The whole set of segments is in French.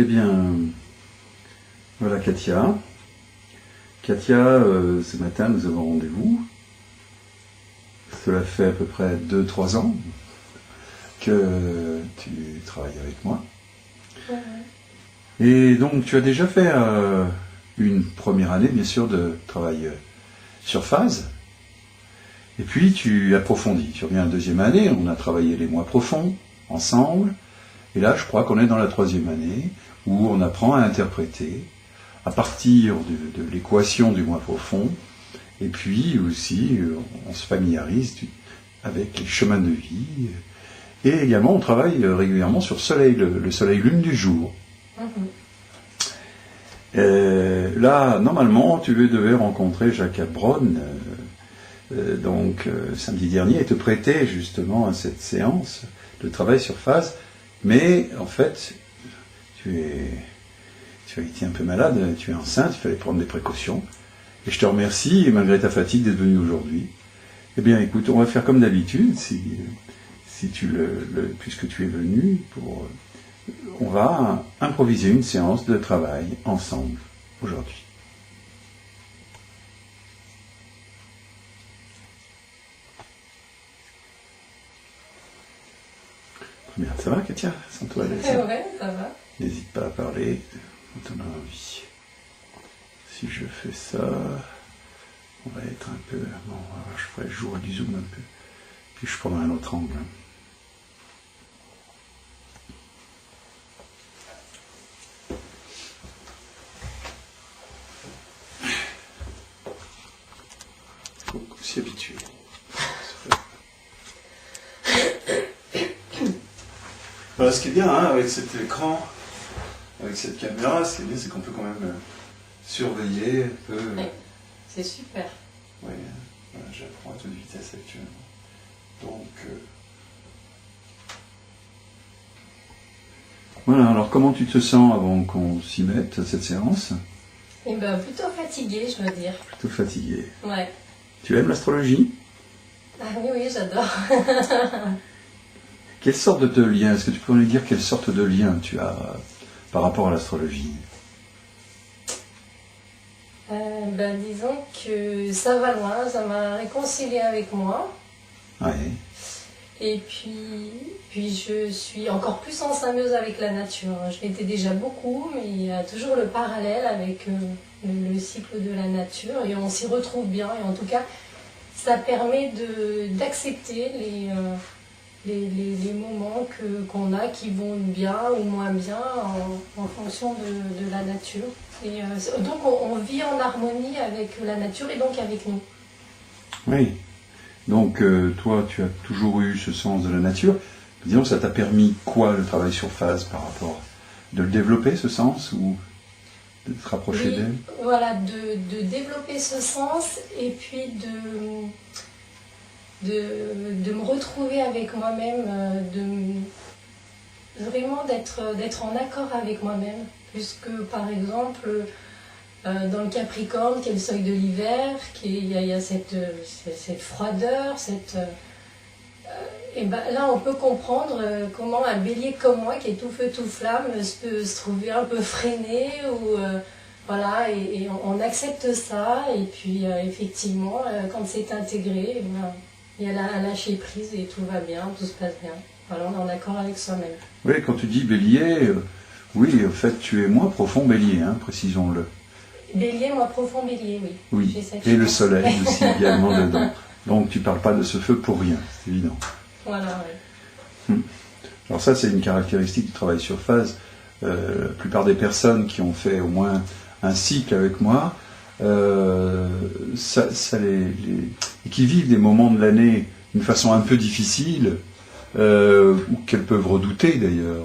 Eh bien, voilà Katia. Katia, ce matin, nous avons rendez-vous. Cela fait à peu près 2-3 ans que tu travailles avec moi. Ouais. Et donc, tu as déjà fait une première année, bien sûr, de travail sur phase. Et puis, tu approfondis. Tu reviens à la deuxième année, on a travaillé les mois profonds, ensemble. Et là, je crois qu'on est dans la troisième année, où on apprend à interpréter à partir de l'équation du mois profond. Et puis aussi, on se familiarise avec les chemins de vie. Et également, on travaille régulièrement sur le soleil-lune du jour. Là, normalement, tu devais rencontrer Jacques Abron, samedi dernier, et te prêter justement à cette séance de travail sur phase. Mais en fait, tu as été un peu malade, tu es enceinte, il fallait prendre des précautions. Et je te remercie, et malgré ta fatigue, d'être venu aujourd'hui. Eh bien, écoute, on va faire comme d'habitude, puisque tu es venu, on va improviser une séance de travail ensemble aujourd'hui. Très bien, ça va, Katia? Sens-toi à l'aise. Ouais, ça va. N'hésite pas à parler quand on a envie. Si je fais ça, on va être un peu... Bon, je ferai jour du zoom un peu. Puis je prendrai un autre angle. Il faut s'y habituer. Alors, ce qui est bien avec cet écran, avec cette caméra, ce qui est bien, c'est qu'on peut quand même surveiller un peu. Oui, c'est super. Oui, voilà, j'apprends à toute vitesse actuellement. Donc, voilà, alors comment tu te sens avant qu'on s'y mette à cette séance? Eh bien, plutôt fatiguée, je dois dire. Plutôt fatigué. Ouais. Tu aimes l'astrologie? Ah oui, j'adore. Quelle sorte de lien, est-ce que tu peux nous dire quelle sorte de lien tu as par rapport à l'astrologie? Disons que ça va loin, ça m'a réconciliée avec moi. Oui. Et puis je suis encore plus en symbiose avec la nature. Je l'étais déjà beaucoup, mais il y a toujours le parallèle avec le cycle de la nature et on s'y retrouve bien. Et en tout cas, ça permet d'accepter les moments qu'on a qui vont bien ou moins bien en fonction de la nature. Et donc on vit en harmonie avec la nature et donc avec nous. Oui. Donc toi, tu as toujours eu ce sens de la nature. Disons, ça t'a permis quoi le travail sur phase par rapport? De le développer, ce sens, ou de te rapprocher d'elle? Voilà, de développer ce sens et puis de me retrouver avec moi-même, vraiment d'être en accord avec moi-même, puisque par exemple dans le Capricorne, qui est le seuil de l'hiver, il y a cette froideur, et ben là on peut comprendre comment un bélier comme moi, qui est tout feu tout flamme, peut se trouver un peu freiné, ou voilà, et on accepte ça, et puis effectivement, quand c'est intégré, eh ben, il y a un lâcher prise et tout va bien, tout se passe bien. Voilà, on est en accord avec soi-même. Oui, quand tu dis bélier, oui, en fait, tu es moins profond bélier, précisons-le. Bélier, moi profond bélier, oui. Oui, et le soleil aussi également dedans. Donc tu ne parles pas de ce feu pour rien, c'est évident. Voilà, oui. Alors ça, c'est une caractéristique du travail sur phase. La plupart des personnes qui ont fait au moins un cycle avec moi, et qui vivent des moments de l'année d'une façon un peu difficile, ou qu'elles peuvent redouter d'ailleurs,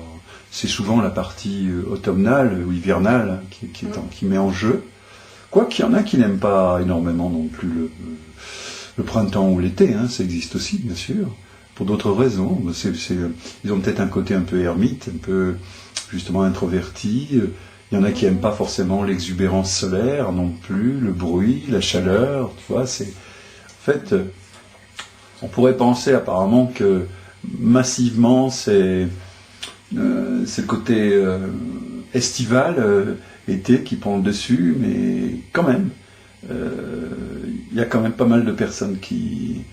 c'est souvent la partie automnale ou hivernale qui met en jeu. Quoi qu'il y en a qui n'aiment pas énormément non plus le printemps ou l'été, ça existe aussi, bien sûr, pour d'autres raisons. Ils ont peut-être un côté un peu ermite, un peu justement introverti. Il y en a qui n'aiment pas forcément l'exubérance solaire non plus, le bruit, la chaleur, tu vois. En fait, on pourrait penser apparemment que massivement, c'est le côté estival, été qui prend le dessus, mais quand même, il y a quand même pas mal de personnes qui...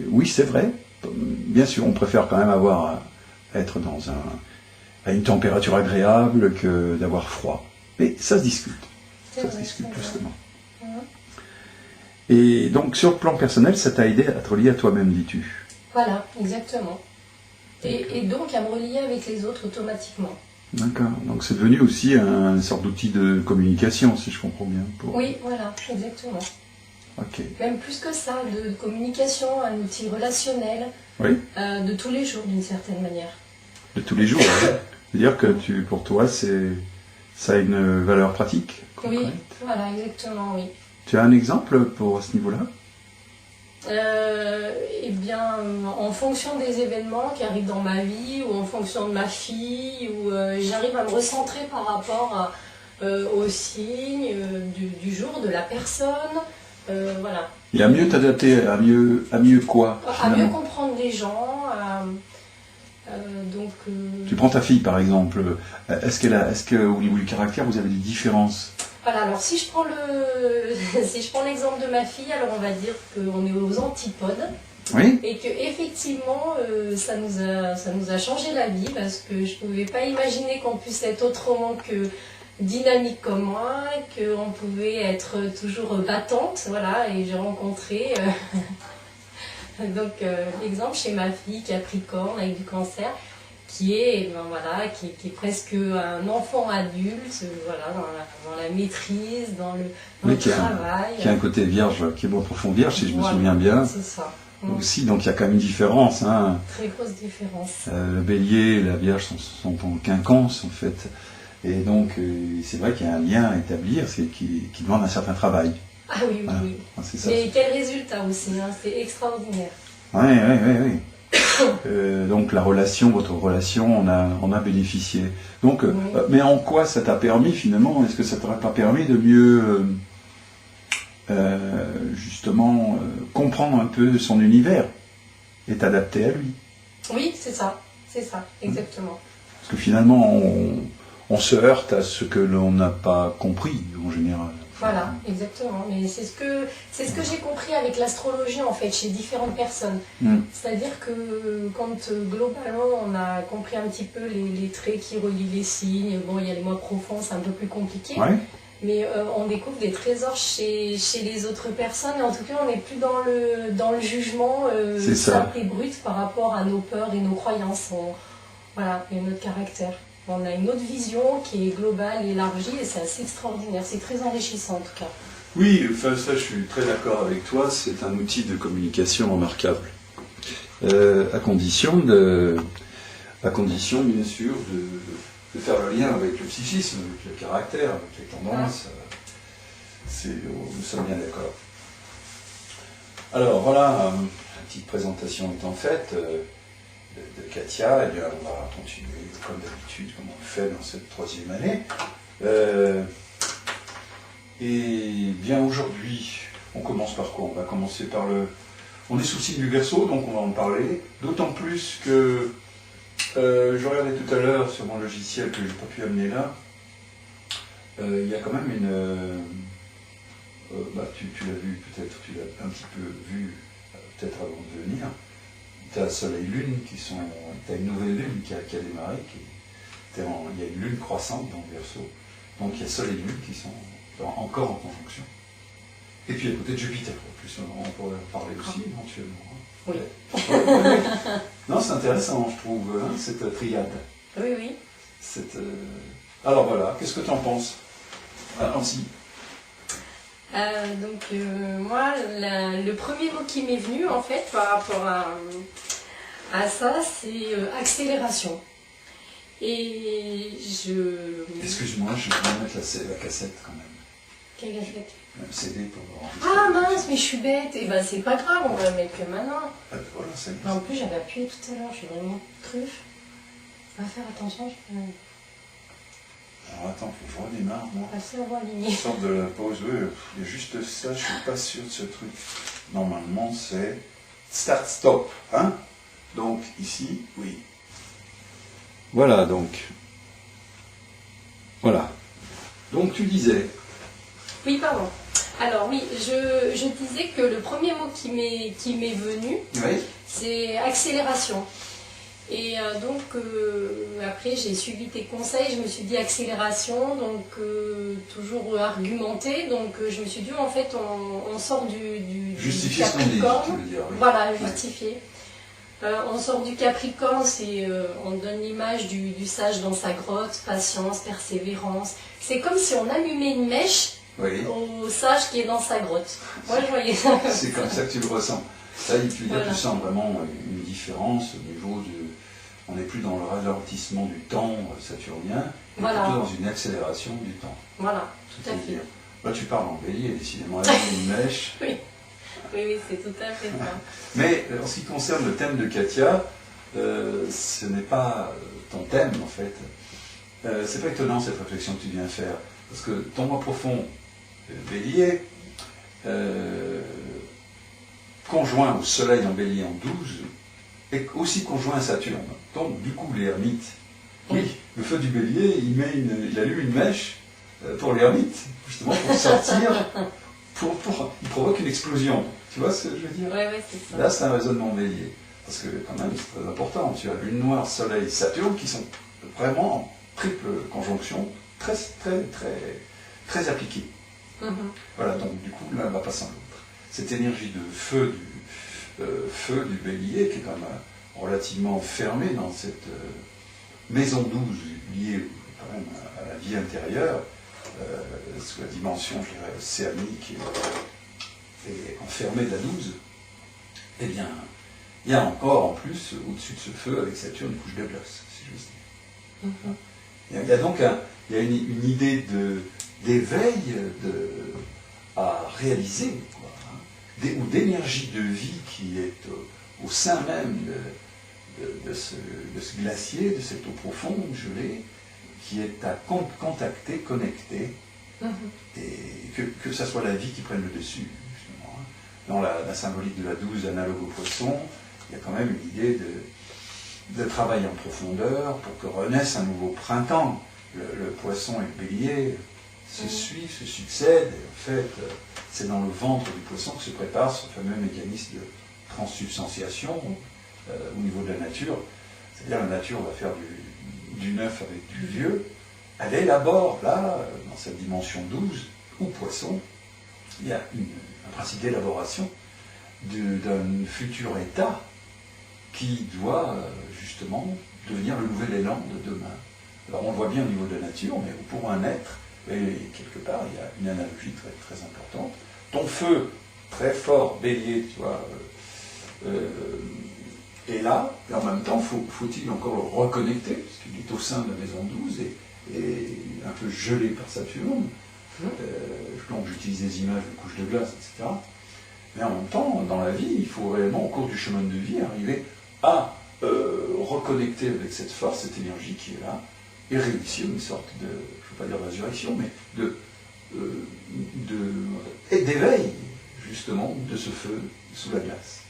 oui, c'est vrai, bien sûr, on préfère quand même être à une température agréable que d'avoir froid. Mais ça se discute. Ça se discute, justement. Et donc, sur le plan personnel, ça t'a aidé à te relier à toi-même, dis-tu? Voilà, exactement. Et donc à me relier avec les autres automatiquement. D'accord. Donc c'est devenu aussi une sorte d'outil de communication, si je comprends bien. Oui, voilà, exactement. Ok. Même plus que ça, de communication, un outil relationnel, Oui. De tous les jours d'une certaine manière. De tous les jours, oui. C'est-à-dire que pour toi, ça a une valeur pratique concrète. Oui, voilà, exactement, oui. Tu as un exemple pour ce niveau-là? Eh bien, en fonction des événements qui arrivent dans ma vie, ou en fonction de ma fille, où j'arrive à me recentrer par rapport aux signes du jour, de la personne, voilà. Et à mieux t'adapter, à mieux quoi À mieux comprendre les gens, donc... Tu prends ta fille par exemple, est-ce que au niveau du caractère vous avez des différences? Voilà, alors si je prends l'exemple de ma fille, alors on va dire qu'on est aux antipodes. Oui. Et que effectivement, ça nous a changé la vie, parce que je ne pouvais pas imaginer qu'on puisse être autrement que dynamique comme moi, qu'on pouvait être toujours battante, voilà, et j'ai rencontré donc l'exemple chez ma fille Capricorne avec du cancer, qui est presque un enfant adulte, voilà, dans la maîtrise, dans le travail. Qui a un côté vierge, qui est bon profond vierge, si je me souviens bien. C'est ça. Aussi, donc il y a quand même une différence. Hein. Très grosse différence. Le bélier et la vierge sont en quinconce, en fait. Et donc, c'est vrai qu'il y a un lien à établir, qui demande un certain travail. Ah oui, voilà. oui. C'est ça. Mais quel résultat aussi, hein, c'est extraordinaire. Oui. Donc votre relation, on a bénéficié. Donc, oui. Mais en quoi ça t'a permis finalement? Est-ce que ça t'aurait pas permis de mieux, justement, comprendre un peu son univers et t'adapter à lui? Oui, c'est ça, exactement. Parce que finalement, on se heurte à ce que l'on n'a pas compris en général. Voilà, exactement. Mais c'est ce que j'ai compris avec l'astrologie en fait, chez différentes personnes. C'est-à-dire que quand globalement on a compris un petit peu les traits qui relient les signes, bon il y a les mois profonds, c'est un peu plus compliqué. Ouais. Mais on découvre des trésors chez les autres personnes, et en tout cas on n'est plus dans le jugement simple et brut par rapport à nos peurs et nos croyances. Voilà, et notre caractère. On a une autre vision qui est globale, élargie, et c'est assez extraordinaire, c'est très enrichissant en tout cas. Oui, enfin ça je suis très d'accord avec toi, c'est un outil de communication remarquable. À condition bien sûr de faire le lien avec le psychisme, avec le caractère, avec les tendances. Nous sommes bien d'accord. Alors voilà, la petite présentation étant faite de Katia, et bien on va continuer comme d'habitude, comme on le fait dans cette 3e année. Et bien aujourd'hui, on commence par quoi? On va commencer par on est sous le signe du Verseau, donc on va en parler. D'autant plus que je regardais tout à l'heure sur mon logiciel que je n'ai pas pu amener là. Il y a quand même tu l'as vu peut-être, tu l'as un petit peu vu peut-être avant de venir. Tu as Soleil-Lune tu as une nouvelle lune qui a démarré, il y a une lune croissante dans le Verseau. Donc il y a Soleil-Lune qui sont encore en conjonction. Et puis à côté de Jupiter, en plus, on pourrait en parler aussi éventuellement. Oui. Non, c'est intéressant, je trouve, hein, cette triade. Oui. Alors voilà, qu'est-ce que tu en penses? Allons-y. Moi, le premier mot qui m'est venu en fait par rapport à ça, c'est accélération. Et Excuse-moi, je vais mettre la cassette quand même. Quelle cassette? Le CD pour Ah mince, mais je suis bête. Et ben c'est pas grave, on va le mettre que maintenant. Voilà, c'est En plus, j'avais appuyé tout à l'heure, je suis vraiment truffe. On va faire attention. Alors attends, faut que je redémarre, moi. Passer au ligne. Je sors de la pause, oui, il y a juste ça, je suis pas sûr de ce truc. Normalement, c'est start-stop, hein? Donc, ici, oui. Voilà, donc. Voilà. Donc tu disais. Oui, pardon. Alors oui, je disais que le premier mot qui m'est venu, Oui. c'est accélération. Et donc après j'ai suivi tes conseils, je me suis dit accélération, donc toujours argumenté, donc je me suis dit en fait on sort du Justifier ce qu'on dit, Capricorne. tu veux dire. Oui. Voilà, justifier. On sort du Capricorne, on donne l'image du sage dans sa grotte, patience, persévérance. C'est comme si on allumait une mèche Oui. au sage qui est dans sa grotte. Moi je voyais ça. C'est comme ça que tu le ressens. Là, tu Voilà. sens vraiment une différence au niveau de... On n'est plus dans le ralentissement du temps saturnien, mais Voilà. plutôt dans une accélération du temps. Voilà, tout à fait. C'est-à-dire, là tu parles en bélier, décidément, là il y a une mèche. Oui, c'est tout à fait ça. Mais en ce qui concerne le thème de Katia, ce n'est pas ton thème en fait. C'est pas étonnant cette réflexion que tu viens faire, parce que ton moi profond, bélier, conjoint au soleil en bélier en 12, est aussi conjoint à Saturne. Donc du coup l'ermite, oui, le feu du bélier, il allume une mèche pour l'ermite, justement pour sortir, il provoque une explosion. Tu vois ce que je veux dire? Oui, c'est ça. Là, c'est un raisonnement bélier. Parce que, quand même, c'est très important. Tu as Lune noire, Soleil, Saturne qui sont vraiment en triple conjonction, très, très, très, très appliquée. Voilà, donc du coup, l'un va pas sans l'autre. Cette énergie de feu du bélier, qui est quand même relativement fermée dans cette maison 12, liée quand même à la vie intérieure, sous la dimension, je dirais, océanique et enfermée de la 12, eh bien, il y a encore en plus, au-dessus de ce feu, avec Saturne, une couche de glace, si j'ose dire. Il y a donc une idée d'éveil à réaliser, quoi, hein, ou d'énergie de vie qui est au sein même de ce glacier, de cette eau profonde, gelée, qui est à contacter, connecter, et que ça soit la vie qui prenne le dessus. Dans la symbolique de la 12 analogue au poisson, il y a quand même une idée de travail en profondeur pour que renaisse un nouveau printemps. Le poisson et le bélier se suivent, se succèdent, et en fait, c'est dans le ventre du poisson que se prépare ce fameux mécanisme de transsubstantiation au niveau de la nature. C'est-à-dire la nature va faire du neuf avec du vieux. Elle élabore, là, dans cette dimension 12, ou poisson, il y a un principe d'élaboration d'un futur état qui doit justement devenir le nouvel élan de demain. Alors on le voit bien au niveau de la nature, mais pour un être, et quelque part il y a une analogie très, très importante. Ton feu, très fort, bélier, tu vois, est là, et en même temps faut-il encore le reconnecter, parce qu'il est au sein de la maison 12 et un peu gelé par Saturne. Donc j'utilise des images de couches de glace, etc. Mais en même temps, dans la vie, il faut réellement, au cours du chemin de vie, arriver à reconnecter avec cette force, cette énergie qui est là, et réussir une sorte de, je ne veux pas dire résurrection, mais d'éveil, justement, de ce feu sous la glace.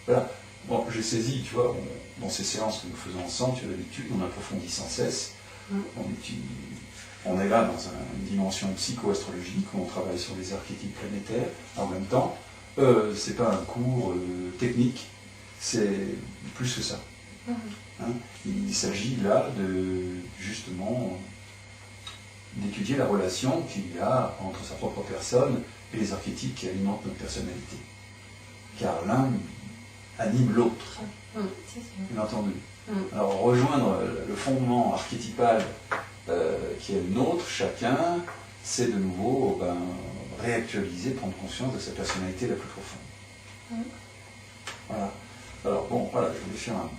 Voilà. Bon, j'ai saisi, tu vois, dans ces séances que nous faisons ensemble, tu as l'habitude, on approfondit sans cesse. On est là dans une dimension psycho-astrologique où on travaille sur les archétypes planétaires. En même temps, c'est pas un cours technique, c'est plus que ça. Hein, il s'agit là justement d'étudier la relation qu'il y a entre sa propre personne et les archétypes qui alimentent notre personnalité. Car l'un anime l'autre, bien entendu. Alors rejoindre le fondement archétypal qui est le nôtre, chacun, c'est de nouveau réactualiser, prendre conscience de sa personnalité la plus profonde. Voilà. Alors bon, voilà, je voulais faire un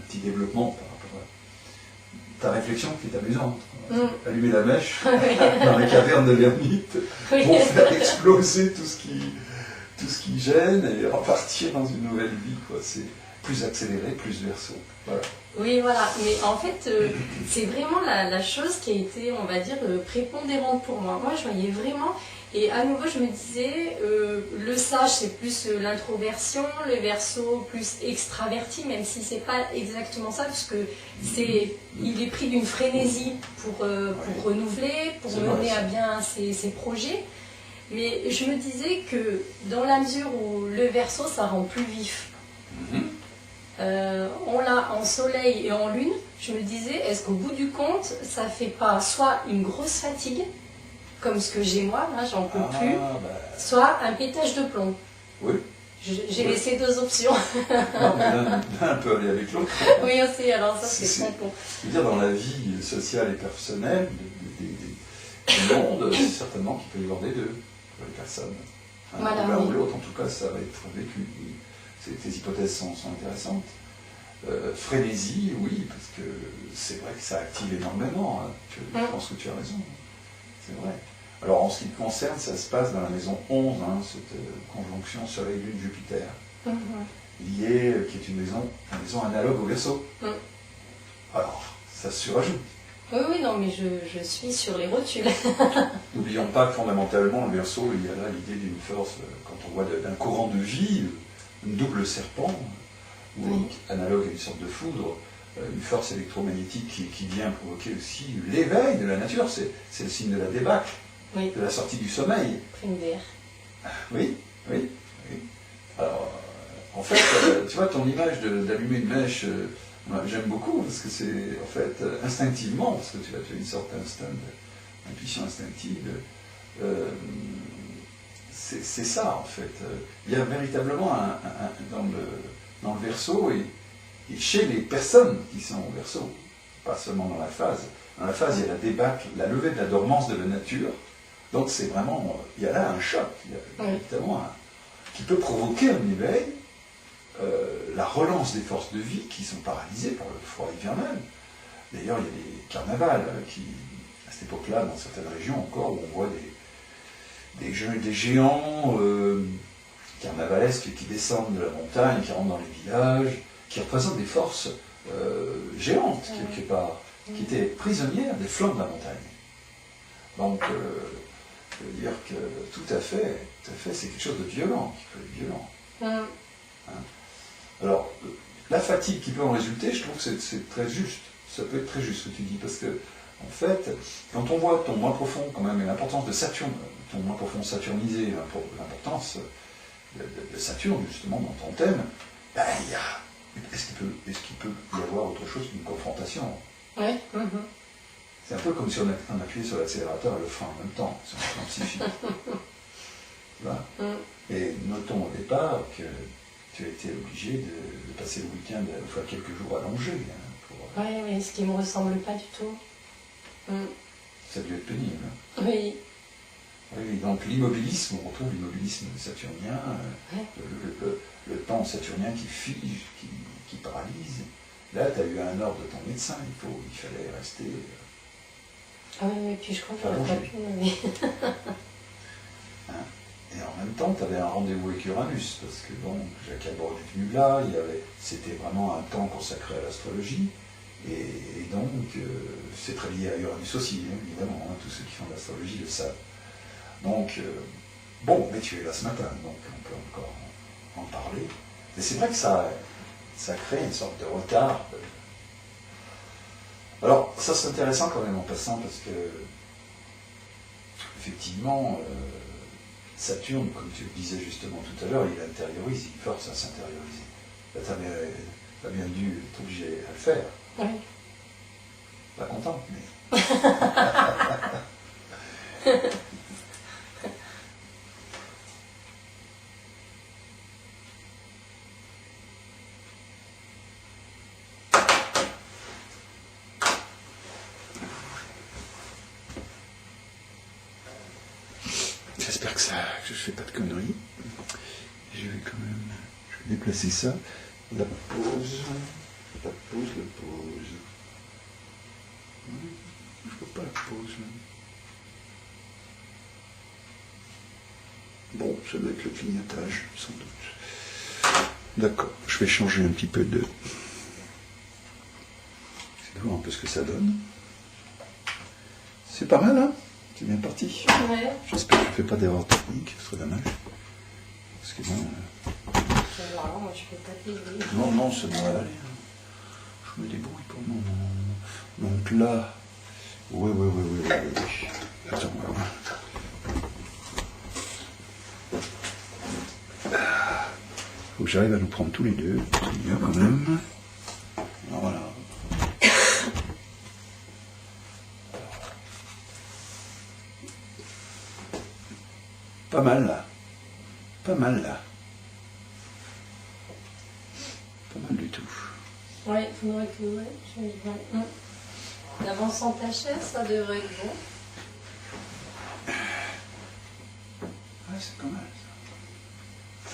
petit développement par rapport à ta réflexion qui est amusante. Allumer la mèche dans les cavernes de l'ermite pour faire exploser tout ce qui gêne et repartir dans une nouvelle vie, quoi. C'est plus accéléré, plus verso. Voilà. Oui, voilà. Mais en fait, c'est vraiment la chose qui a été, on va dire, prépondérante pour moi. Moi, je voyais vraiment Et à nouveau, je me disais, le sage, c'est plus l'introversion, le verso plus extraverti, même si c'est pas exactement ça, parce que il est pris d'une frénésie pour renouveler, pour mener à bien ses projets. Mais je me disais que dans la mesure où le verso, ça rend plus vif. On l'a en soleil et en lune, je me disais, est-ce qu'au bout du compte, ça fait pas soit une grosse fatigue, comme ce que j'ai moi, là, j'en peux plus, soit un pétage de plomb. Oui. J'ai laissé deux options. Non, mais l'un peut aller avec l'autre. Oui, aussi, alors ça c'est con. Je veux dire, dans la vie sociale et personnelle du monde, certainement qu'il peut y avoir des deux pour les personnes. Voilà, l'un oui. ou l'autre, en tout cas, ça va être vécu. Tes hypothèses sont intéressantes. Frénésie, oui, parce que c'est vrai que ça active énormément. Hein. Je pense que tu as raison. C'est vrai. Alors en ce qui te concerne, ça se passe dans la maison 11, hein, cette conjonction Soleil-Lune-Jupiter, liée, qui est une maison analogue au Verseau. Alors, ça se surajoute. Oui, non, mais je suis sur les rotules. N'oublions pas que fondamentalement, le Verseau, il y a là l'idée d'une force, quand on voit d'un courant de vie, une double serpent, ou analogue à une sorte de foudre, une force électromagnétique qui vient provoquer aussi l'éveil de la nature, c'est le signe de la débâcle, de la sortie du sommeil. Oui. Alors, en fait, tu vois, ton image d'allumer une mèche, j'aime beaucoup, parce que c'est, en fait, instinctivement, parce que tu as une sorte d'intuition instinctive, c'est ça, en fait. Il y a véritablement dans le Verseau, et chez les personnes qui sont au Verseau, pas seulement dans la phase. Dans la phase, il y a la débâcle, la levée de la dormance de la nature. Donc c'est vraiment, il y a là un choc, il y a évidemment qui peut provoquer un éveil, la relance des forces de vie qui sont paralysées par le froid hivernal. D'ailleurs, il y a des carnavals qui, à cette époque-là, dans certaines régions encore, où on voit des géants carnavalesques qui descendent de la montagne, qui rentrent dans les villages, qui représentent des forces géantes, quelque part, qui étaient prisonnières des flancs de la montagne. Donc, je veux dire que tout à fait, c'est quelque chose de violent, qui peut être violent. Hein. Alors, la fatigue qui peut en résulter, je trouve que c'est très juste. Ça peut être très juste ce que tu dis, parce que, en fait, quand on voit ton moi profond, quand même, et l'importance de Saturne, ton moi profond saturnisé, l'importance de Saturne, justement, dans ton thème, ben, est-ce qu'il peut y avoir autre chose qu'une confrontation? Oui. C'est un peu comme si on appuyait sur l'accélérateur et le frein en même temps, sur un plan psychique. Tu vois? Et notons au départ que tu as été obligé de passer le week-end, enfin quelques jours allongés. Hein, Oui, ce qui ne me ressemble pas du tout. Ça a dû être pénible. Hein. Oui. Oui, donc l'immobilisme, on retrouve l'immobilisme saturnien, le temps saturnien qui fige, qui paralyse. Là, tu as eu un ordre de ton médecin, il fallait rester. Ah oui, puis je crois que j'aurais pas pu. Hein. Et en même temps, tu avais un rendez-vous avec Uranus, parce que bon, Jacques Alborg est venu là, c'était vraiment un temps consacré à l'astrologie, et donc c'est très lié à Uranus aussi, hein, évidemment, hein, tous ceux qui font de l'astrologie le savent. Donc, bon, mais tu es là ce matin, donc on peut encore en parler. Et c'est vrai que ça crée une sorte de retard. Alors, ça c'est intéressant quand même en passant, parce que, effectivement, Saturne, comme tu le disais justement tout à l'heure, il intériorise, il force à s'intérioriser. Là, tu as bien dû être obligé à le faire. Oui. Pas contente, mais... J'espère que je ne fais pas de conneries. Je vais déplacer ça. La pause. Je ne veux pas la pause. Bon, ça doit être le clignotage, sans doute. D'accord, je vais changer un petit peu de... C'est voir un peu ce que ça donne. C'est pas mal, hein? C'est bien parti. Ouais. J'espère que je ne fais pas d'erreur technique, ce serait dommage. Parce que bon... C'est marrant, moi je peux pas t'aider. Non, non, ça devrait aller. Je me débrouille pour le moment. Donc là... Oui. Attends, faut que j'arrive à nous prendre tous les deux. C'est bien quand même. Alors, voilà. Pas mal là. Pas mal là. Pas mal du tout. Ouais, il faudrait que d'avance sans ta chaise, ça devrait être bon. Ouais, c'est pas mal ça.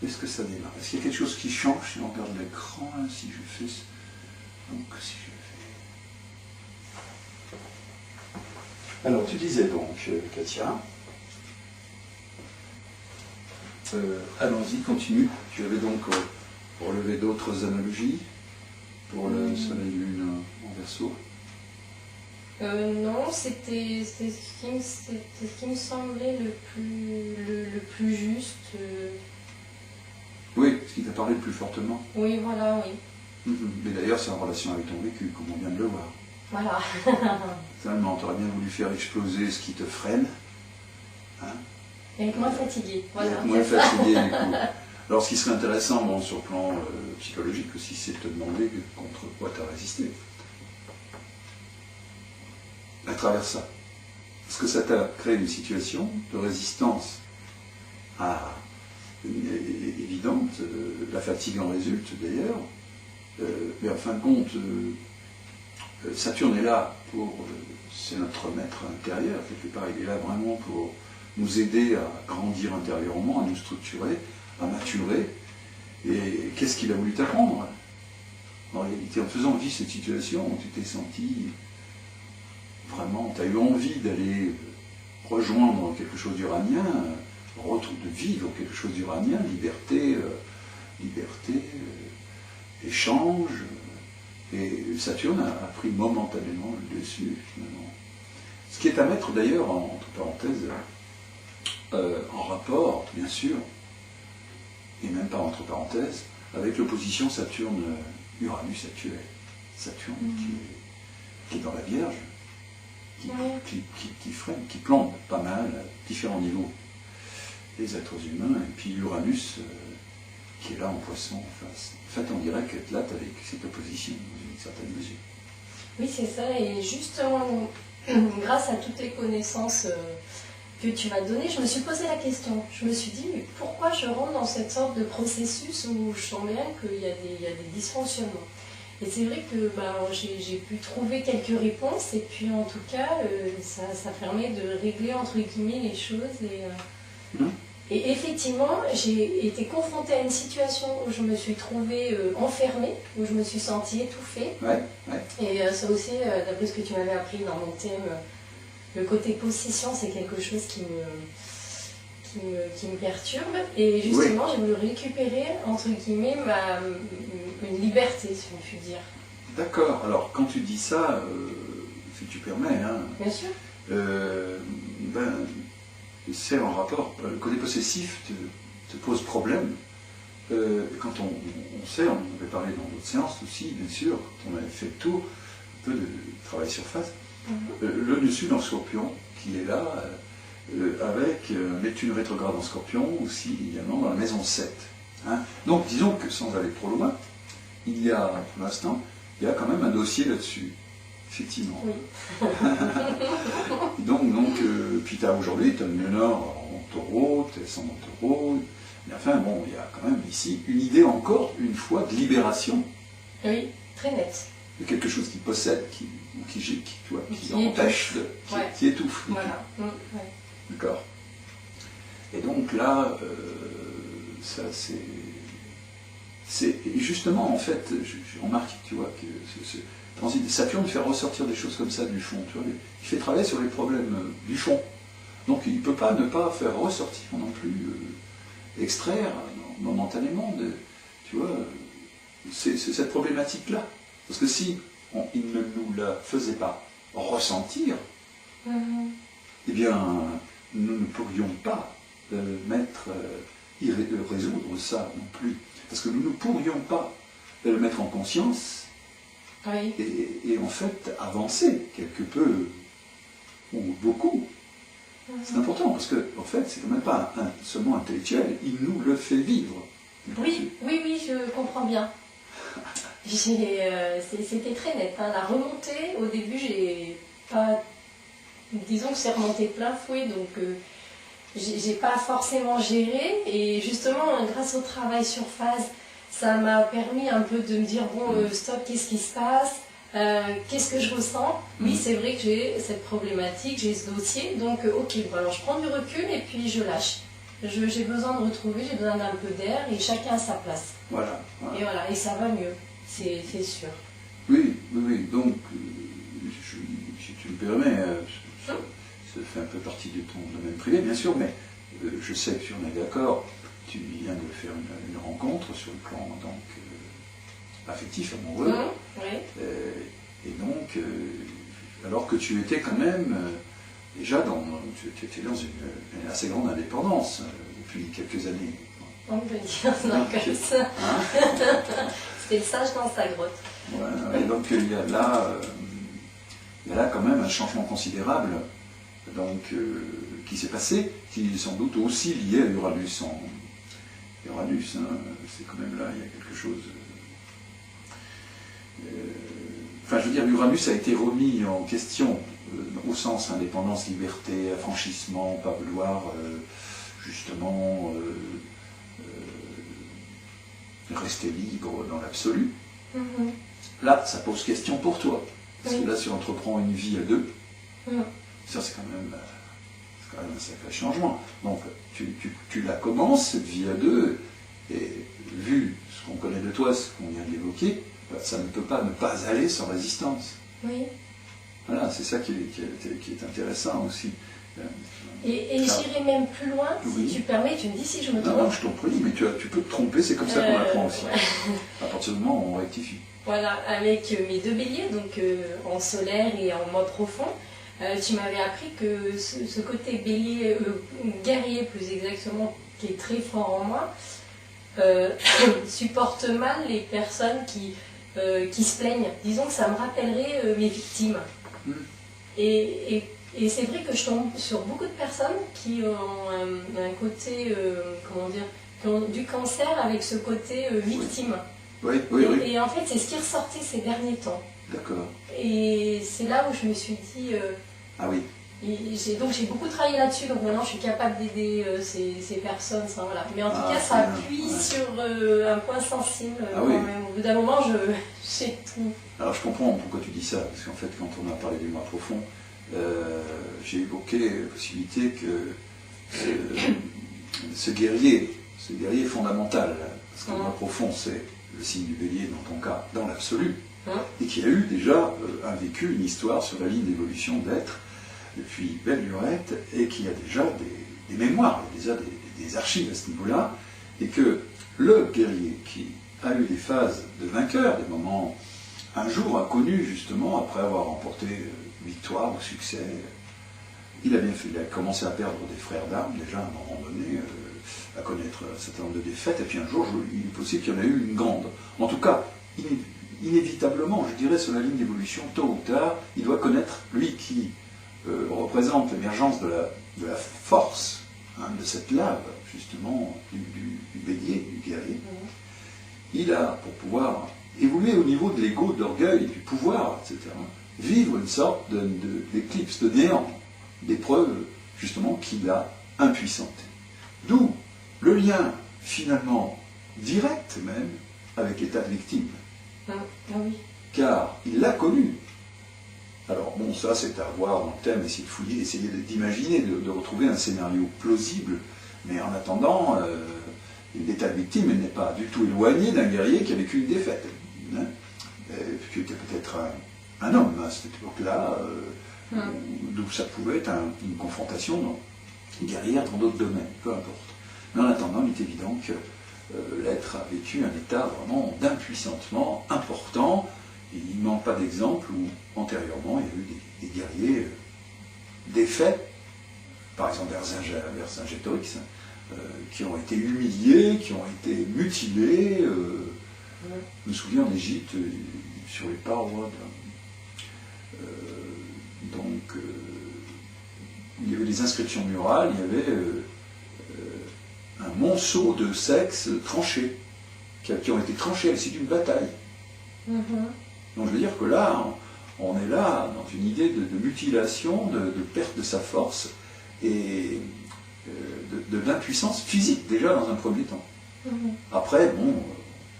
Est-ce que ça démarre? Est-ce qu'il y a quelque chose qui change si on regarde l'écran, hein, si je fais ça? Donc si je fais... Alors tu disais donc, Katia, allons-y, continue. Tu avais donc relevé d'autres analogies pour le soleil lune en Verseau. Non, c'était ce qui me semblait le plus juste. Oui, ce qui t'a parlé le plus fortement. Oui, voilà, oui. Mais d'ailleurs, c'est en relation avec ton vécu, comme on vient de le voir. Voilà. Finalement, tu aurais bien voulu faire exploser ce qui te freine. Hein, Et être moins fatigué. Voilà. être moins fatigué, du coup. Alors, ce qui serait intéressant, bon, sur le plan psychologique aussi, c'est de te demander contre quoi tu as résisté. À travers ça. Parce que ça t'a créé une situation de résistance évidente. La fatigue en résulte d'ailleurs. Mais en fin de compte, Saturne est là pour... c'est notre maître intérieur, quelque part. Il est là vraiment pour nous aider à grandir intérieurement, à nous structurer, à maturer. Et qu'est-ce qu'il a voulu t'apprendre? En réalité, en faisant vivre cette situation, tu t'es senti vraiment, tu as eu envie d'aller rejoindre quelque chose d'uranien, de vivre quelque chose d'uranien, liberté, échange. Et Saturne a pris momentanément le dessus, finalement. Ce qui est à mettre d'ailleurs, entre parenthèses, en rapport, bien sûr, et même pas entre parenthèses, avec l'opposition Saturne-Uranus actuelle. Saturne qui est dans la Vierge, qui freine, qui plombe pas mal, à différents niveaux, les êtres humains, et puis Uranus qui est là en Poisson en face. En fait, on dirait qu'être là avec cette opposition, dans une certaine mesure. Oui, c'est ça, et justement, grâce à toutes les connaissances que tu m'as données, je me suis posé la question. Je me suis dit, mais pourquoi je rentre dans cette sorte de processus où je sens bien qu'il y a des dysfonctionnements? Et c'est vrai que j'ai pu trouver quelques réponses, et puis en tout cas, ça permet de régler entre guillemets les choses. Et effectivement, j'ai été confrontée à une situation où je me suis trouvée enfermée, où je me suis sentie étouffée. Ouais. Et ça aussi, d'après ce que tu m'avais appris dans mon thème, le côté possession, c'est quelque chose qui me perturbe. Et justement, j'ai voulu récupérer, entre guillemets, une liberté, si on peut dire. D'accord. Alors, quand tu dis ça, si tu permets, hein, bien sûr. C'est en rapport. Le côté possessif te pose problème. Quand on sait, on en avait parlé dans d'autres séances aussi, bien sûr, quand on avait fait le tour, un peu de travail surface. Le dessus dans le Scorpion, qui est là, avec Neptune rétrograde en Scorpion, aussi également dans la maison 7. Hein. Donc, disons que sans aller trop loin, il y a, pour l'instant, il y a quand même un dossier là-dessus. Effectivement. Oui. donc puis aujourd'hui, tu as le Nord en Taureau, tu es en Taureau. Mais enfin, bon, il y a quand même ici une idée encore, une fois, de libération. Oui, très nette. De quelque chose qui possède, qui empêche, qui étouffe. Voilà. D'accord. Et donc là, ça c'est justement, en fait, je remarque, tu vois, que ce transit de Saturne fait ressortir des choses comme ça du fond, tu vois, il fait travailler sur les problèmes du fond. Donc il ne peut pas ne pas faire ressortir non plus, extraire momentanément, tu vois, c'est cette problématique-là. Parce que si il ne nous la faisait pas ressentir, eh bien, nous ne pourrions pas résoudre ça non plus. Parce que nous ne pourrions pas le mettre en conscience et en fait avancer quelque peu ou beaucoup. C'est important parce que en fait c'est quand même pas seulement intellectuel, il nous le fait vivre. Oui, je comprends bien. C'était très net. Hein. La remontée, au début, j'ai pas. Disons que c'est remonté plein fouet, donc j'ai pas forcément géré. Et justement, grâce au travail sur phase, ça m'a permis un peu de me dire bon, stop, qu'est-ce qui se passe, qu'est-ce que je ressens. Oui, c'est vrai que j'ai cette problématique, j'ai ce dossier, donc ok, bon, alors je prends du recul et puis je lâche. J'ai besoin de retrouver, j'ai besoin d'un peu d'air et chacun a sa place. Voilà. Et voilà, et ça va mieux, c'est sûr. Oui. Donc, si tu me permets, ça fait un peu partie de ton domaine privé, bien sûr, mais je sais que si on est d'accord, tu viens de faire une rencontre sur le plan donc, affectif, amoureux. Et donc, alors que tu étais quand même déjà tu étais dans une assez grande indépendance depuis quelques années. On peut dire ça comme ça. C'était le sage dans sa grotte. Ouais, et donc il y a là quand même un changement considérable donc, qui s'est passé, qui est sans doute aussi lié à Uranus. Uranus, hein, c'est quand même là, il y a quelque chose. Enfin, je veux dire, Uranus a été remis en question au sens indépendance, liberté, affranchissement, pas vouloir justement rester libre dans l'absolu. Là, ça pose question pour toi. Parce que là, si on entreprend une vie à deux, ça c'est quand même un sacré changement. Donc, tu la commences, cette vie à deux, et vu ce qu'on connaît de toi, ce qu'on vient d'évoquer, ça ne peut pas ne pas aller sans résistance. Oui. Voilà, c'est ça qui est intéressant aussi. Et j'irai même plus loin, si tu permets, tu me dis si je me trompe. Non, je t'en prie, mais tu peux te tromper, c'est comme ça qu'on apprend aussi. À partir du moment où on rectifie. Voilà, avec mes deux béliers, donc en solaire et en mode profond, tu m'avais appris que ce côté bélier, guerrier plus exactement, qui est très fort en moi, supporte mal les personnes qui se plaignent. Disons que ça me rappellerait mes victimes. Et c'est vrai que je tombe sur beaucoup de personnes qui ont un côté, comment dire, qui ont du cancer avec ce côté victime. Oui. Et en fait, c'est ce qui est ressorti ces derniers temps. D'accord. Et c'est là où je me suis dit... ah oui. Donc j'ai beaucoup travaillé là-dessus, donc maintenant je suis capable d'aider ces personnes. Ça, voilà. Mais en tout cas, ça appuie sur un point sensible quand même. Au bout d'un moment, j'ai tout. Alors je comprends pourquoi tu dis ça, parce qu'en fait, quand on a parlé du moi profond, j'ai évoqué la possibilité que ce guerrier est fondamental, parce que le moi profond, c'est le signe du bélier, dans ton cas, dans l'absolu, et qui a eu déjà un vécu, une histoire sur la ligne d'évolution d'être, depuis belle lurette, et qui a déjà des mémoires, déjà des archives à ce niveau-là, et que le guerrier qui a eu des phases de vainqueur, des moments, un jour a connu justement, après avoir remporté victoire ou succès, il a bien fait, il a commencé à perdre des frères d'armes, déjà à un moment donné, à connaître un certain nombre de défaites, et puis un jour, il est possible qu'il y en ait eu une grande. En tout cas, inévitablement, je dirais, sur la ligne d'évolution, tôt ou tard, il doit connaître, lui qui représente l'émergence de la force, hein, de cette lave, justement, du bélier, du guerrier. Il a, pour pouvoir évoluer au niveau de l'ego, de l'orgueil, du pouvoir, etc., vivre une sorte d'éclipse, de néant, d'épreuve, justement, qui l'a impuissanté. D'où le lien, finalement, direct même, avec l'état de victime. Oui. Car il l'a connu. Alors bon, ça c'est à voir dans le thème, essayer de fouiller, essayer d'imaginer, de retrouver un scénario plausible, mais en attendant, l'état de victime n'est pas du tout éloigné d'un guerrier qui a vécu une défaite, hein, qui était peut-être un homme à cette époque-là, d'où ça pouvait être une confrontation guerrière dans d'autres domaines, peu importe. Mais en attendant, il est évident que l'être a vécu un état vraiment d'impuissantement important. Il ne manque pas d'exemples où, antérieurement, il y a eu des guerriers défaits, par exemple Vercingétorix, qui ont été humiliés, qui ont été mutilés. Je me souviens en Égypte, sur les parois, il y avait des inscriptions murales, il y avait un monceau de sexes tranchés, qui ont été tranchés à l'issue d'une bataille. Donc je veux dire que là, on est là dans une idée de mutilation, de perte de sa force et de l'impuissance physique déjà dans un premier temps. Après, bon,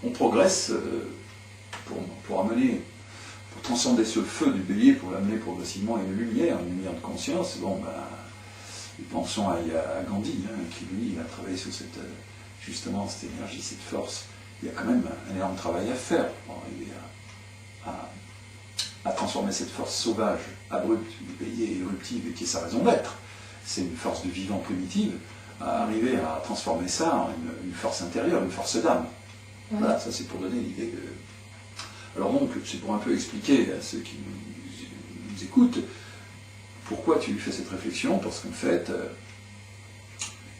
on progresse pour transcender ce feu du bélier, pour l'amener progressivement à une lumière de conscience. Bon, pensons à Gandhi, qui lui a travaillé sur justement cette énergie, cette force. Il y a quand même un énorme travail à faire pour arriver à transformer cette force sauvage, abrupte, du bélier, éruptive, et qui est sa raison d'être. C'est une force de vivant primitive, à arriver à transformer ça en une force intérieure, une force d'âme. Voilà, ça c'est pour donner l'idée de... Alors donc, c'est pour un peu expliquer à ceux qui nous écoutent pourquoi tu fais cette réflexion, parce qu'en fait,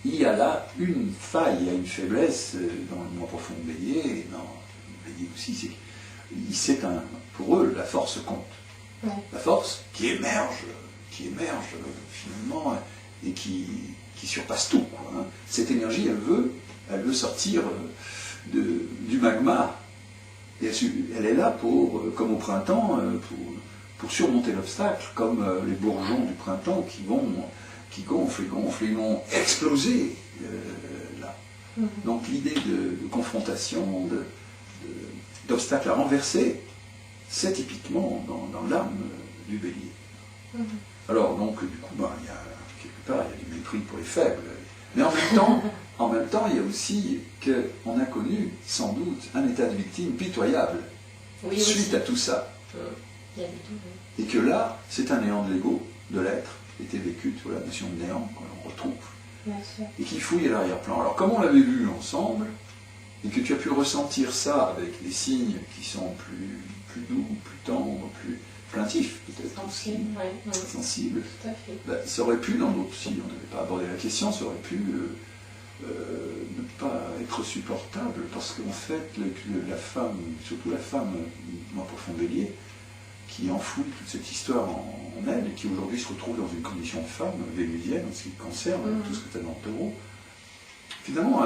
il y a là une faille, il y a une faiblesse dans le moi profond bélier, et dans le bélier aussi, c'est pour eux, la force compte. La force qui émerge finalement, et qui surpasse tout, quoi. Cette énergie, elle veut sortir du magma. Et elle est là comme au printemps, pour surmonter l'obstacle, comme les bourgeons du printemps qui gonflent et vont exploser là. Donc l'idée de confrontation, d'obstacle à renverser, c'est typiquement dans l'âme du bélier. Alors donc du coup, il y a quelque part il y a du mépris pour les faibles. Mais en même temps, il y a aussi qu'on a connu, sans doute, un état de victime pitoyable suite à tout ça. Et que là, c'est un néant de l'ego, de l'être, qui était vécu, tu vois, la notion de néant, qu'on retrouve, et qui fouille à l'arrière-plan. Alors, comme on l'avait vu ensemble, et que tu as pu ressentir ça avec des signes qui sont plus doux, plus tendres, plus plaintifs, peut-être aussi, sensibles, ça aurait pu, dans d'autres, si on n'avait pas abordé la question, ça aurait pu ne pas être supportable, parce qu'en fait, la femme, surtout la femme, moi profond bélier, qui enfouit toute cette histoire en elle, et qui aujourd'hui se retrouve dans une condition de femme vénusienne en ce qui le concerne, tout ce que tu as dans le taureau, finalement,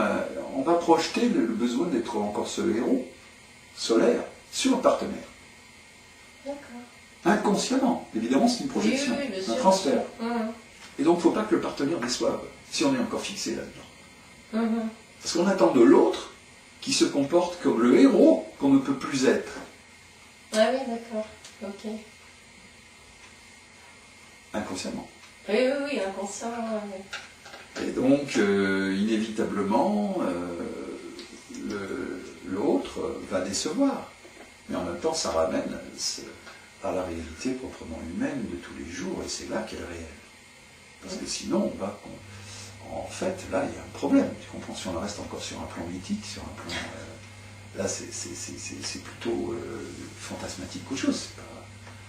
on va projeter le besoin d'être encore ce héros solaire sur le partenaire. D'accord. Inconsciemment, évidemment, c'est une projection, un transfert. Et donc, il ne faut pas que le partenaire déçoive, si on est encore fixé là-dedans. Parce qu'on attend de l'autre qui se comporte comme le héros qu'on ne peut plus être. Ah oui, d'accord. Ok. Inconsciemment. Oui, inconsciemment. Et donc, inévitablement, l'autre va décevoir. Mais en même temps, ça ramène à la réalité proprement humaine de tous les jours, et c'est là qu'elle est réelle. Parce que sinon, en fait, là, il y a un problème. Tu comprends, si on reste encore sur un plan mythique, sur un plan... là, c'est plutôt fantasmatique qu'autre chose.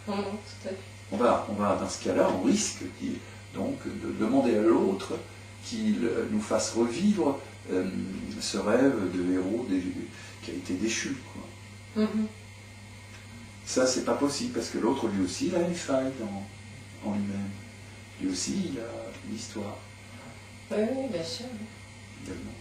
Tout à fait. On va, dans ce cas-là, on risque donc de demander à l'autre qu'il nous fasse revivre ce rêve de héros qui a été déchu, quoi. Ça, c'est pas possible, parce que l'autre, lui aussi, il a une faille en lui-même. Lui aussi, il a une histoire. Oui, bien sûr. Également.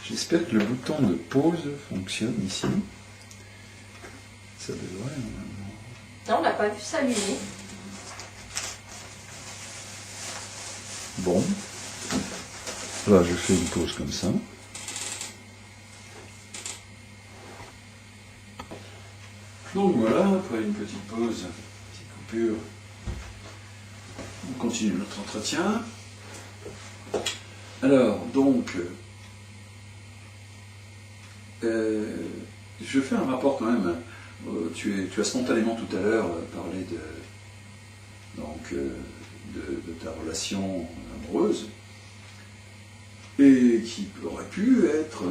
J'espère que le bouton de pause fonctionne ici. Ça devrait normalement. Non, on n'a pas vu s'allumer. Bon. Là, je fais une pause comme ça. Donc voilà, après une petite pause, une petite coupure, on continue notre entretien. Alors, donc, je fais un rapport quand même. Tu as spontanément tout à l'heure parlé de ta relation amoureuse, et qui aurait pu être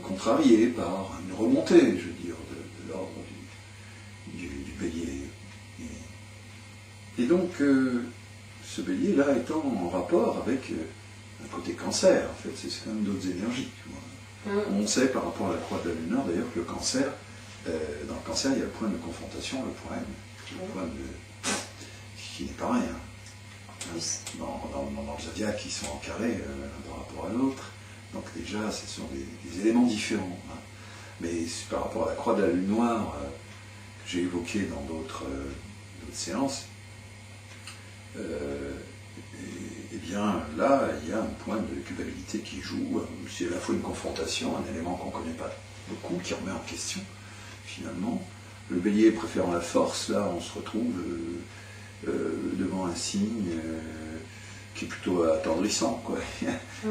contrarié par une remontée, je veux dire, de l'ordre du bélier. Et donc, ce bélier-là étant en rapport avec un côté cancer, en fait, c'est quand même d'autres énergies. Tu vois. On sait par rapport à la croix de la lune nord, d'ailleurs, que le cancer, dans le cancer, il y a le point de confrontation, le point M, le point qui n'est pas rien. Dans le zodiaque, ils sont en carré par rapport à l'autre. Donc déjà, ce sont des éléments différents. Hein. Mais par rapport à la croix de la lune noire que j'ai évoquée dans d'autres séances, et bien là, il y a un point de culpabilité qui joue. C'est à la fois une confrontation, un élément qu'on ne connaît pas beaucoup, qui remet en question, finalement. Le bélier préférant la force, là, on se retrouve devant un signe qui est plutôt attendrissant, quoi.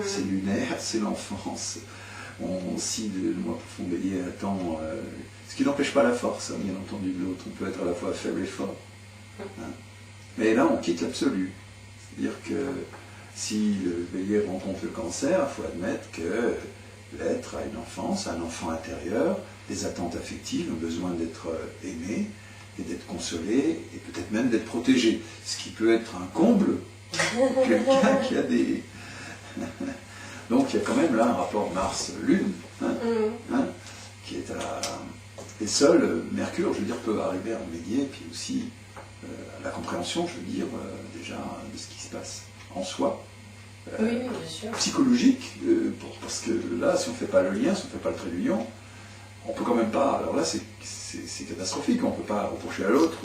C'est lunaire, c'est l'enfance. On aussi, le moi profond bélier attend, ce qui n'empêche pas la force, hein, bien entendu, de l'autre. On peut être à la fois faible et fort. Hein. Mais là, on quitte l'absolu. C'est-à-dire que si le bélier rencontre le cancer, il faut admettre que l'être a une enfance, un enfant intérieur, des attentes affectives, un besoin d'être aimé, et d'être consolé, et peut-être même d'être protégé. Ce qui peut être un comble pour quelqu'un qui a des... Donc il y a quand même là un rapport Mars-Lune, qui est à... Et seul, Mercure, je veux dire, peut arriver en bélier, puis aussi à la compréhension, je veux dire, déjà, de ce qui se passe en soi. Oui, bien sûr. Psychologique, parce que là, si on ne fait pas le lien, si on ne fait pas le trait du lion, on peut quand même pas... Alors là, c'est catastrophique, on ne peut pas reprocher à l'autre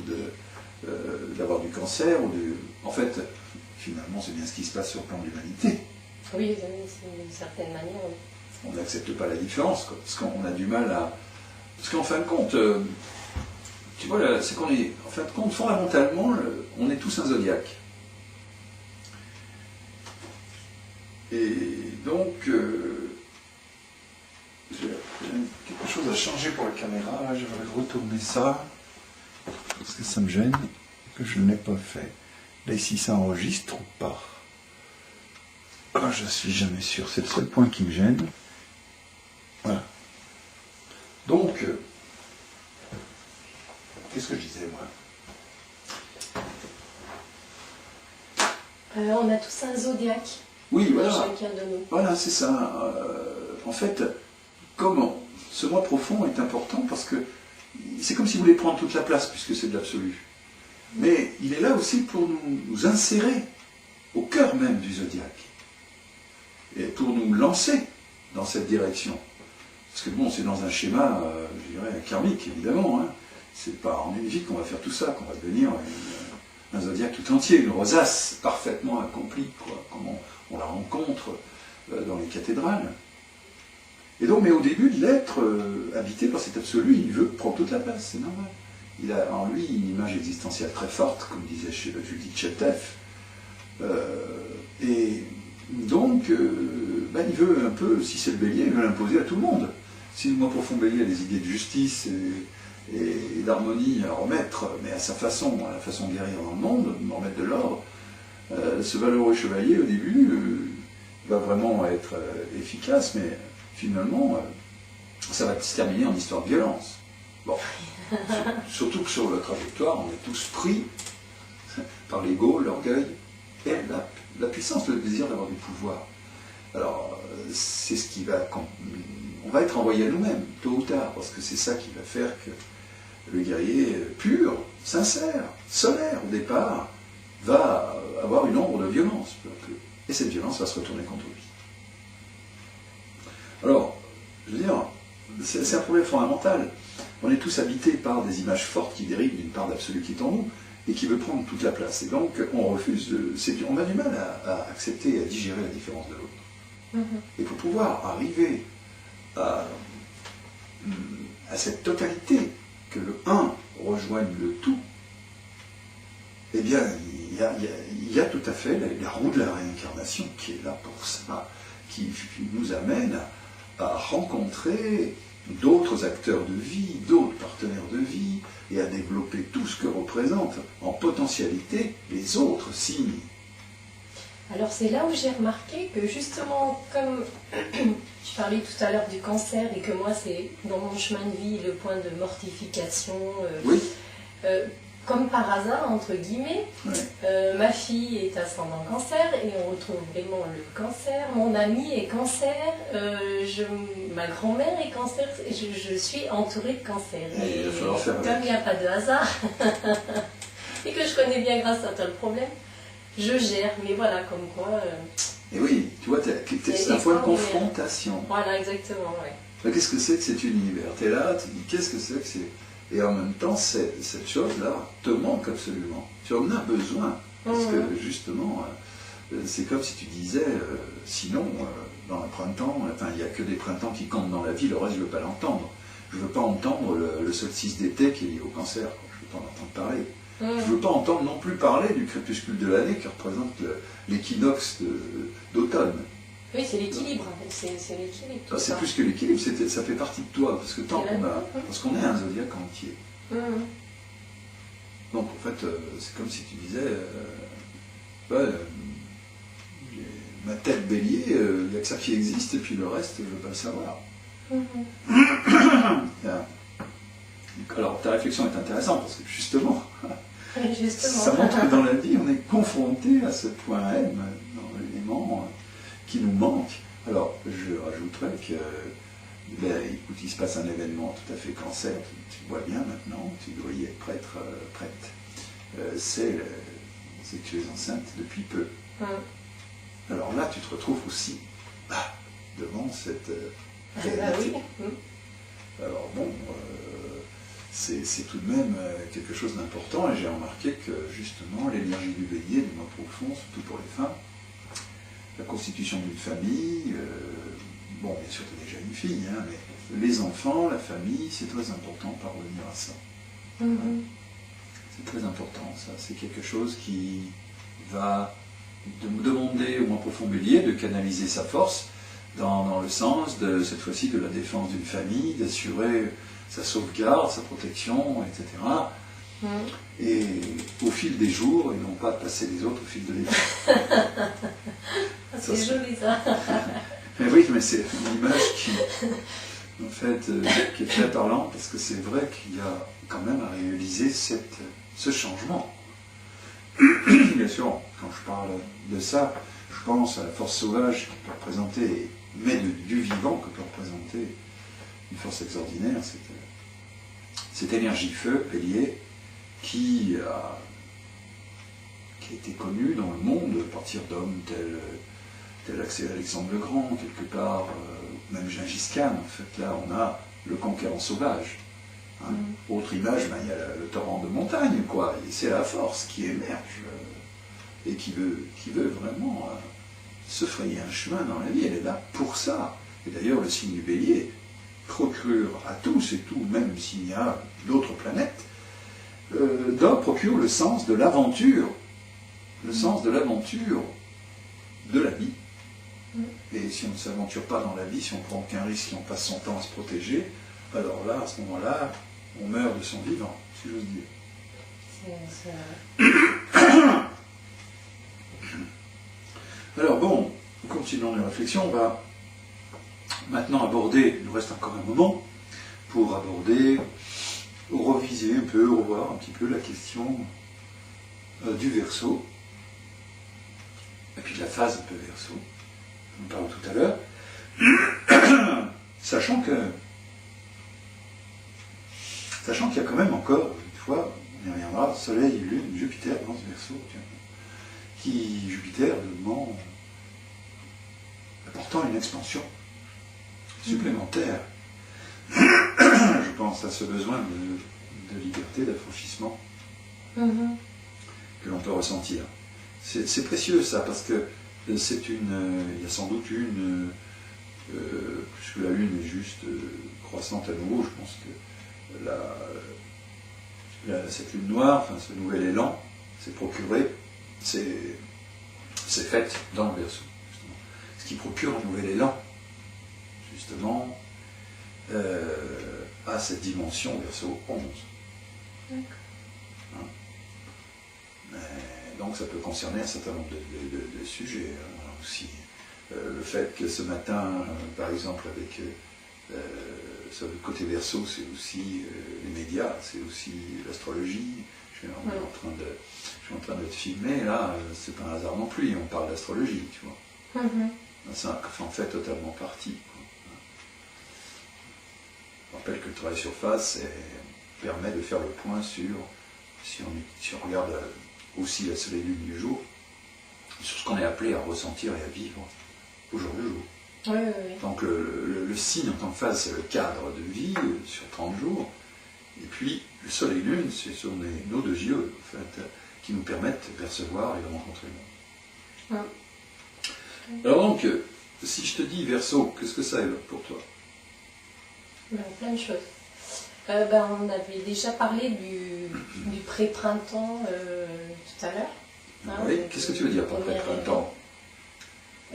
d'avoir du cancer, ou de... En fait, finalement, c'est bien ce qui se passe sur le plan de l'humanité. Oui, d'une certaine manière, oui. On n'accepte pas la différence, quoi, parce qu'on a du mal à... Parce qu'en fin de compte, tu vois, c'est qu'on est... En fin de compte, fondamentalement, on est tous un zodiaque. Et donc, j'ai quelque chose à changer pour la caméra, là, je vais retourner ça, parce que ça me gêne, que je ne l'ai pas fait. Là, ici, ça enregistre ou pas? Ah, je suis jamais sûr, c'est le seul point qui me gêne. Voilà. Donc, qu'est-ce que je disais, moi? On a tous un zodiaque. Oui, voilà. Chacun de nous. Voilà, c'est ça. En fait, comment ce moi profond est important parce que c'est comme s'il voulait prendre toute la place puisque c'est de l'absolu. Mais il est là aussi pour nous insérer au cœur même du zodiaque et pour nous lancer dans cette direction. Parce que bon, c'est dans un schéma, je dirais, karmique, évidemment. Hein. C'est pas en une vie qu'on va faire tout ça, qu'on va devenir un zodiaque tout entier, une rosace parfaitement accomplie, quoi, comme on la rencontre dans les cathédrales. Et donc, mais au début de l'être habité par cet absolu, il veut prendre toute la place, c'est normal. Il a en lui une image existentielle très forte, comme disait Judith Chetef. Et donc, il veut un peu, si c'est le bélier, il veut l'imposer à tout le monde. Si le moi profond bélier a des idées de justice et d'harmonie à remettre, mais à sa façon, à la façon de guérir dans le monde, de remettre de l'ordre, ce valeureux chevalier, au début, va vraiment être efficace, mais finalement, ça va se terminer en histoire de violence. Bon. Surtout que sur la trajectoire, on est tous pris par l'ego, l'orgueil et la puissance, le désir d'avoir du pouvoir. Alors, c'est ce qui va... On va être envoyé à nous-mêmes, tôt ou tard, parce que c'est ça qui va faire que le guerrier pur, sincère, solaire au départ, va avoir une ombre de violence, peu à peu. Et cette violence va se retourner contre lui. Alors, je veux dire, c'est un problème fondamental. On est tous habités par des images fortes qui dérivent d'une part d'absolu qui est en nous et qui veut prendre toute la place. Et donc, on refuse on a du mal à accepter et à digérer la différence de l'autre. Et pour pouvoir arriver à cette totalité, que le un rejoigne le tout, eh bien, il y a tout à fait la roue de la réincarnation qui est là pour ça, qui nous amène à rencontrer d'autres acteurs de vie, d'autres partenaires de vie, et à développer tout ce que représentent en potentialité les autres signes Alors c'est là où j'ai remarqué que justement, comme je parlais tout à l'heure du cancer et que moi c'est dans mon chemin de vie le point de mortification, Oui. Comme par hasard, entre guillemets, Ouais. ma fille est ascendant cancer et on retrouve vraiment le cancer. Mon ami est cancer, ma grand-mère est cancer, je suis entourée de cancer. Et il va falloir faire comme avec. il n'y a pas de hasard et que je connais bien grâce à toi le problème, je gère. Mais voilà, comme quoi. Et oui, tu vois, c'est un point de confrontation. Voilà, exactement, ouais. Qu'est-ce que c'est que cet univers? Tu es là, tu dis qu'est-ce que c'est que c'est. Et en même temps, cette chose-là te manque absolument. Tu en as besoin. Parce que justement, c'est comme si tu disais, sinon, dans un printemps, enfin, il n'y a que des printemps qui comptent dans la vie, le reste, je ne veux pas l'entendre. Je ne veux pas entendre le solstice d'été qui est lié au cancer. Quoi. Je ne veux pas en entendre parler. Je ne veux pas entendre non plus parler du crépuscule de l'année qui représente l'équinoxe d'automne. Oui, c'est l'équilibre, en fait. C'est l'équilibre. C'est plus que l'équilibre, ça fait partie de toi, parce que parce qu'on est un zodiaque entier. Donc en fait, c'est comme si tu disais, j'ai ma tête bélier, il n'y a que ça qui existe, et puis le reste, je ne veux pas le savoir. Alors ta réflexion est intéressante, parce que justement, ça montre que dans la vie, on est confronté à ce point M, dans l'élément qui nous manque. Alors, je rajouterais que, écoute, il se passe un événement tout à fait cancer, tu le vois bien maintenant, tu dois y être prête. C'est que tu es enceinte depuis peu. Alors là, tu te retrouves aussi devant cette réalité. Alors bon, c'est tout de même quelque chose d'important, et j'ai remarqué que justement, l'énergie du bélier, du mois profond, surtout pour les femmes, la constitution d'une famille, bon, bien sûr, tu es déjà une fille, hein, mais les enfants, la famille, c'est très important de parvenir à ça. C'est très important, ça. C'est quelque chose qui va demander au moins profond bélier de canaliser sa force dans le sens, cette fois-ci, de la défense d'une famille, d'assurer sa sauvegarde, sa protection, etc. Et au fil des jours, et non pas de passer les autres au fil de l'été. C'est joli ça. Mais oui, mais c'est une image qui, en fait, qui est très parlante, parce que c'est vrai qu'il y a quand même à réaliser ce changement. Bien sûr, quand je parle de ça, je pense à la force sauvage qui peut représenter, mais du vivant que peut représenter une force extraordinaire, cette énergie feu, bélier, qui a été connue dans le monde à partir d'hommes tel Alexandre le Grand, quelque part, même Gengis Khan. En fait, là, on a le conquérant sauvage. Hein. Autre image, il y a le torrent de montagne, quoi. Et c'est la force qui émerge et qui veut vraiment se frayer un chemin dans la vie. Elle est là pour ça. Et d'ailleurs, le signe du bélier procure à tous et tout, même s'il y a d'autres planètes, procure le sens de l'aventure. Le sens de l'aventure de la vie. Et si on ne s'aventure pas dans la vie, si on ne prend aucun risque, si on passe son temps à se protéger, alors là, à ce moment-là, on meurt de son vivant, si j'ose dire. Alors bon, continuons les réflexions, on va maintenant aborder, il nous reste encore un moment, pour aborder, reviser un peu, revoir un petit peu la question du Verseau, et puis de la phase un peu Verseau. On parle tout à l'heure, sachant qu'il y a quand même encore, une fois, on y reviendra, Soleil, Lune, Jupiter dans ce Verseau, qui, Jupiter, demande, apportant une expansion supplémentaire. Je pense à ce besoin de liberté, d'affranchissement que l'on peut ressentir. C'est précieux ça, parce que il y a sans doute puisque la Lune est juste croissante à nouveau, je pense que cette Lune noire, enfin ce nouvel élan, c'est procuré, c'est fait dans le Verseau, justement. Ce qui procure un nouvel élan, justement, à cette dimension Verseau 11. D'accord. Hein? Donc donc ça peut concerner un certain nombre de sujets aussi. Le fait que ce matin, par exemple, avec sur le côté Verseau, c'est aussi les médias, c'est aussi l'astrologie. Je suis en train de te filmer, là, c'est pas un hasard non plus, on parle d'astrologie, tu vois. Ça en fait totalement partie. Je rappelle que le travail surface permet de faire le point sur, si on regarde aussi la soleil-lune du jour, sur ce qu'on est appelé à ressentir et à vivre au jour le jour. Oui, oui, oui. Donc le signe en tant que phase, c'est le cadre de vie sur 30 jours, et puis le soleil-lune, ce sont nos deux yeux, en fait, qui nous permettent de percevoir et de rencontrer le monde. Alors donc, si je te dis Verseau, qu'est-ce que ça évoque pour toi? Plein de choses. On avait déjà parlé du pré-printemps tout à l'heure. Oui, qu'est-ce que tu veux dire par pré-printemps?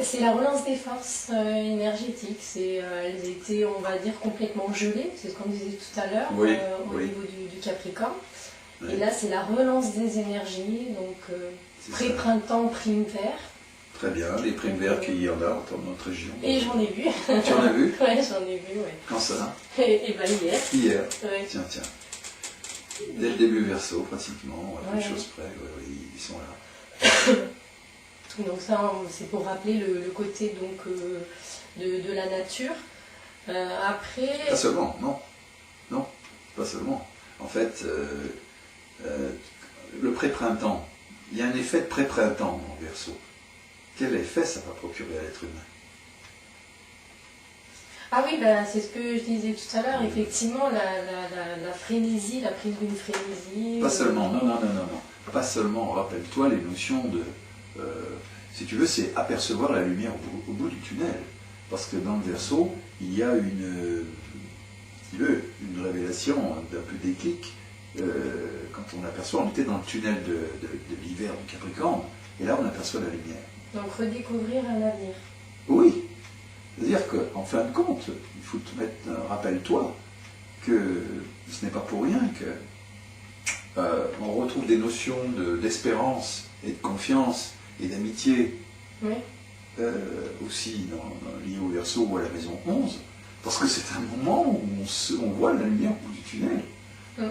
C'est la relance des forces énergétiques. Elles étaient, on va dire, complètement gelées, c'est ce qu'on disait tout à l'heure, au niveau du Capricorne. Oui. Et là, c'est la relance des énergies, donc pré-printemps, prime vert. Très bien, les primes verts qu'il y en a dans notre région. Et j'en ai vu. Tu en as vu? Oui, j'en ai vu, oui. Quand ça? Et bien hier. Hier? Ouais. Tiens. Dès le début Verseau, pratiquement, à peu de choses près, oui, ils sont là. Donc ça, c'est pour rappeler le côté donc, de la nature. Après... Pas seulement, non, pas seulement. En fait, le pré-printemps, il y a un effet de pré-printemps en Verseau. Quel effet ça va procurer à l'être humain? Ah oui, c'est ce que je disais tout à l'heure, effectivement, la frénésie, la prise d'une frénésie... Pas seulement, non. Pas seulement, rappelle-toi les notions de... si tu veux, c'est apercevoir la lumière au bout du tunnel. Parce que dans le Verseau, il y a une révélation d'un peu déclic. Quand on aperçoit, on était dans le tunnel de l'hiver du Capricorne, et là on aperçoit la lumière. Donc redécouvrir un avenir. Oui, c'est-à-dire qu'en fin de compte, il faut te mettre, rappelle-toi que ce n'est pas pour rien que on retrouve des notions d'espérance et de confiance et d'amitié, oui. aussi liées au Verseau ou à la maison 11, parce que c'est un moment où on voit la lumière au bout du tunnel.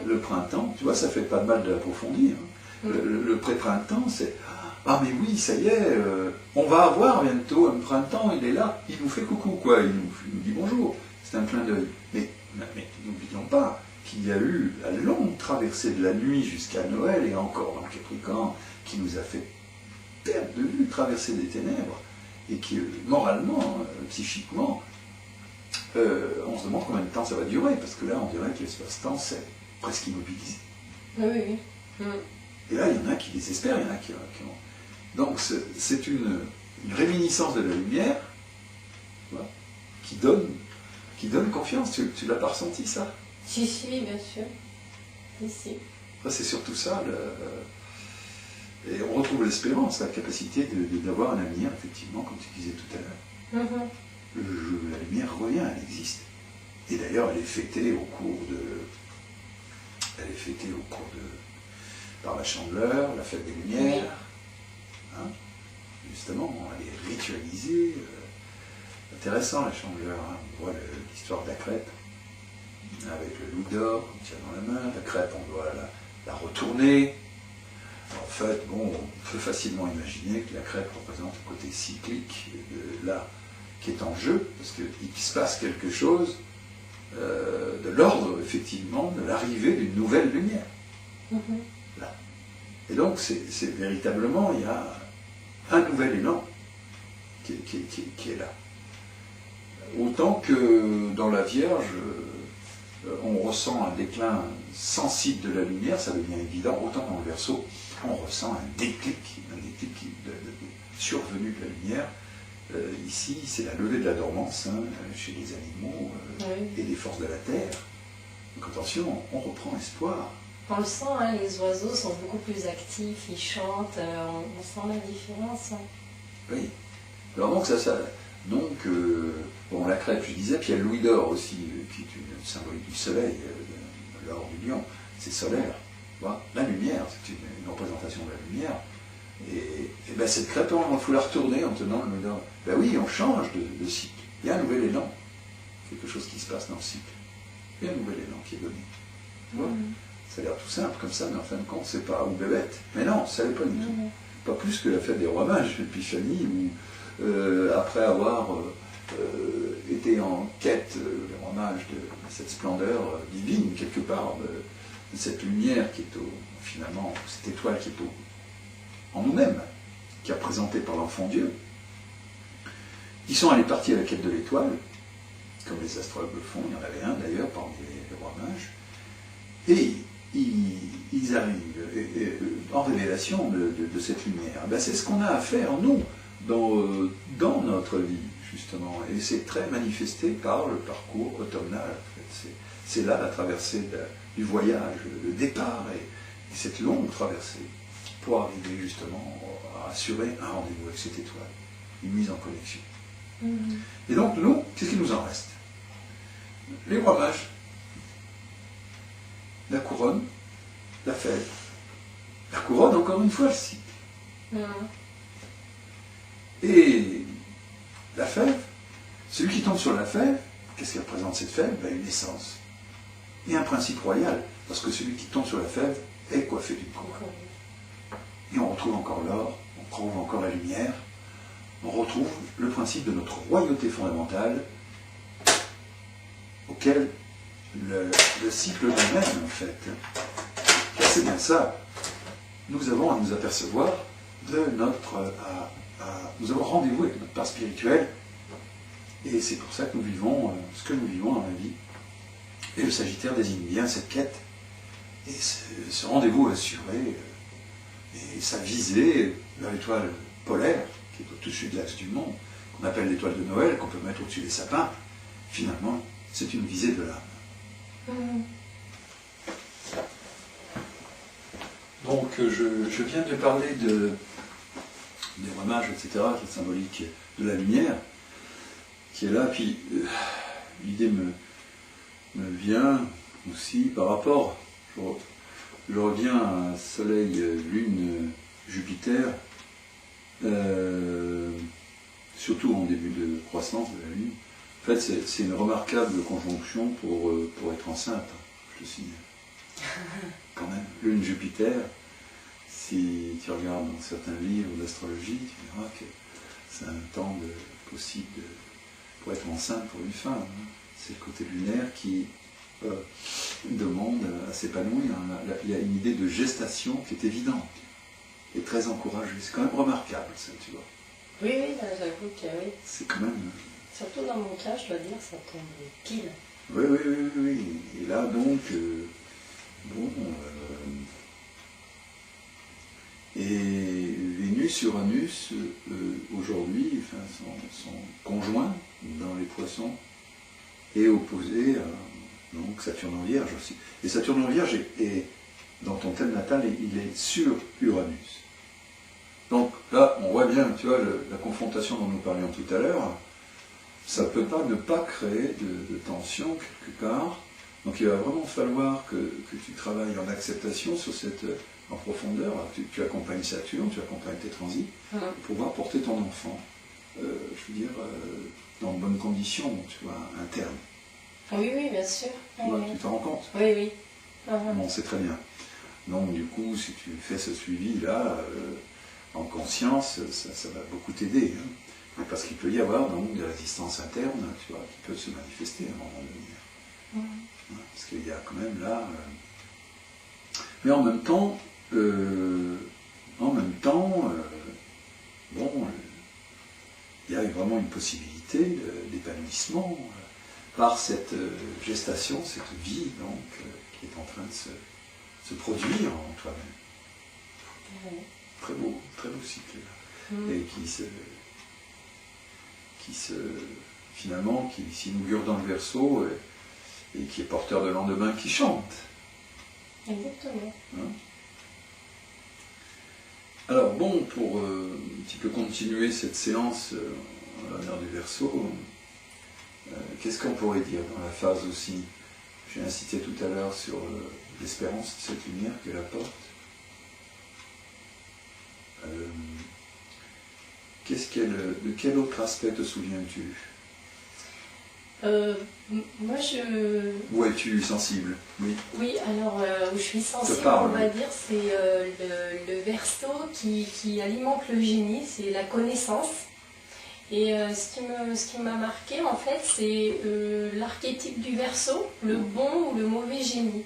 Le printemps, tu vois, ça fait pas de mal de l'approfondir. Le pré-printemps, c'est « Ah mais oui, ça y est, on va avoir bientôt un printemps, il est là, il nous fait coucou, quoi, il nous dit bonjour. » C'est un clin d'œil. Mais n'oublions pas qu'il y a eu la longue traversée de la nuit jusqu'à Noël, et encore dans le Capricorne, qui nous a fait perdre de vue, traverser des ténèbres, et qui, moralement, psychiquement, on se demande combien de temps ça va durer, parce que là, on dirait que l'espace-temps, c'est presque immobilisé. Oui. Et là, il y en a qui désespèrent, il y en a qui ont... Donc, c'est une réminiscence de la lumière, tu vois, qui donne confiance. Tu l'as pas ressenti, ça? Si, bien sûr. Si. C'est surtout ça. Et on retrouve l'espérance, la capacité d'avoir un avenir, effectivement, comme tu disais tout à l'heure. La lumière revient, elle existe. Et d'ailleurs, elle est fêtée au cours de... par la Chandeleur, la fête des Lumières. Hein, justement, elle est ritualisée. Intéressant, la Chandeleur. Hein. On voit l'histoire de la crêpe, avec le loup d'or qu'on tient dans la main. La crêpe, on doit la retourner. En fait, on peut facilement imaginer que la crêpe représente le côté cyclique de là qui est en jeu, parce qu'il se passe quelque chose de l'ordre, effectivement, de l'arrivée d'une nouvelle lumière. Là. Et donc, c'est véritablement, il y a un nouvel élan qui est là. Autant que dans la Vierge, on ressent un déclin sensible de la lumière, ça devient évident, autant dans le Verseau, on ressent un déclic de survenue de la lumière. Ici, c'est la levée de la dormance, chez les animaux et les forces de la terre. Donc attention, on reprend espoir. On le sent, les oiseaux sont beaucoup plus actifs, ils chantent, on sent la différence. Oui. Alors donc, la crêpe, je disais, puis il y a le louis d'or aussi, qui est une symbolique du soleil, l'or du lion, c'est solaire. Voilà. La lumière, c'est une représentation de la lumière. Et ben cette crêpe, il faut la retourner en tenant le médaille. Ben oui, on change de cycle. Il y a un nouvel élan. Quelque chose qui se passe dans le cycle. Il y a un nouvel élan qui est donné. Tu vois, ça a l'air tout simple comme ça, mais en fin de compte, c'est pas ou bébête. Mais non, ça n'est pas du tout. Pas plus que la fête des rois mages, l'épiphanie, où après avoir été en quête, les rois mages, de cette splendeur divine, quelque part, de cette lumière qui est finalement, cette étoile qui est en nous-mêmes, qui est représentée par l'enfant Dieu, ils sont allés partir à la quête de l'étoile, comme les astrologues le font, il y en avait un d'ailleurs parmi les rois mages, et ils arrivent en révélation de cette lumière. Ben, c'est ce qu'on a à faire, nous, dans notre vie, justement, et c'est très manifesté par le parcours automnal. En fait. C'est là la traversée du voyage, le départ, et cette longue traversée, pour arriver justement à assurer un rendez-vous avec cette étoile, une mise en connexion. Et donc, nous, qu'est-ce qu'il nous en reste? Les rois mages, la couronne, la fève. La couronne, encore une fois, le cycle. Et la fève, celui qui tombe sur la fève, qu'est-ce qui représente cette fève? Ben, une essence. Et un principe royal, parce que celui qui tombe sur la fève est coiffé d'une couronne. Et on retrouve encore l'or, on retrouve encore la lumière, on retrouve le principe de notre royauté fondamentale, auquel le cycle lui-même, en fait, c'est bien ça. Nous avons à nous apercevoir de notre... nous avons rendez-vous avec notre part spirituelle, et c'est pour ça que nous vivons ce que nous vivons dans la vie. Et le Sagittaire désigne bien cette quête, et ce rendez-vous assuré, et sa visée vers l'étoile polaire, qui est au-dessus de l'axe du monde, qu'on appelle l'étoile de Noël, qu'on peut mettre au-dessus des sapins, finalement, c'est une visée de l'âme. Donc, je viens de parler des rois mages, etc., la symbolique de la lumière, qui est là, puis l'idée me vient aussi par rapport, je reviens à Soleil, Lune, Jupiter, surtout en début de croissance de la Lune. En fait, c'est une remarquable conjonction pour être enceinte, je te signale. Quand même, Lune, Jupiter, si tu regardes dans certains livres d'astrologie, tu verras que c'est un temps possible pour être enceinte pour une femme. C'est le côté lunaire qui demande à s'épanouir. Il y a une idée de gestation qui est évidente et très encouragée. C'est quand même remarquable, ça, tu vois. Oui, j'avoue que oui. C'est quand même... Surtout dans mon cas, je dois dire, ça tombe pile. Oui. Et là, donc, et Vénus, aujourd'hui, enfin, son conjoint dans les poissons, est opposé à donc, Saturne en Vierge aussi. Et Saturne en Vierge, dans ton thème natal, il est sur Uranus. Donc là, on voit bien, tu vois, la confrontation dont nous parlions tout à l'heure, ça ne peut pas ne pas créer de tension quelque part. Donc il va vraiment falloir que tu travailles en acceptation sur en profondeur. Tu accompagnes Saturne, tu accompagnes tes transits, pour pouvoir porter ton enfant, je veux dire, dans de bonnes conditions, tu vois, internes. Oui, bien sûr. Tu t'en rends compte? Oui. Bon, c'est très bien. Donc du coup, si tu fais ce suivi-là, en conscience, ça va beaucoup t'aider. Hein. Parce qu'il peut y avoir donc des résistances internes, tu vois, qui peuvent se manifester à un moment donné. Parce qu'il y a quand même là... Mais en même temps, il y a vraiment une possibilité d'épanouissement par cette gestation, cette vie donc, qui est en train de se produire en toi-même. Très beau cycle là. Et qui s'inaugure dans le Verseau et qui est porteur de lendemain qui chante. Exactement. Alors bon, pour un petit peu continuer cette séance en l'honneur du Verseau, qu'est-ce qu'on pourrait dire dans la phase aussi? J'ai incité tout à l'heure sur l'espérance de cette lumière qu'elle apporte. de quel autre aspect te souviens-tu? Moi, Où es-tu sensible? Oui. oui, alors où je suis sensible, parle, on va oui. dire, c'est le verso qui alimente le génie, c'est la connaissance. Et ce qui m'a marqué, en fait, c'est l'archétype du verso, le bon ou le mauvais génie.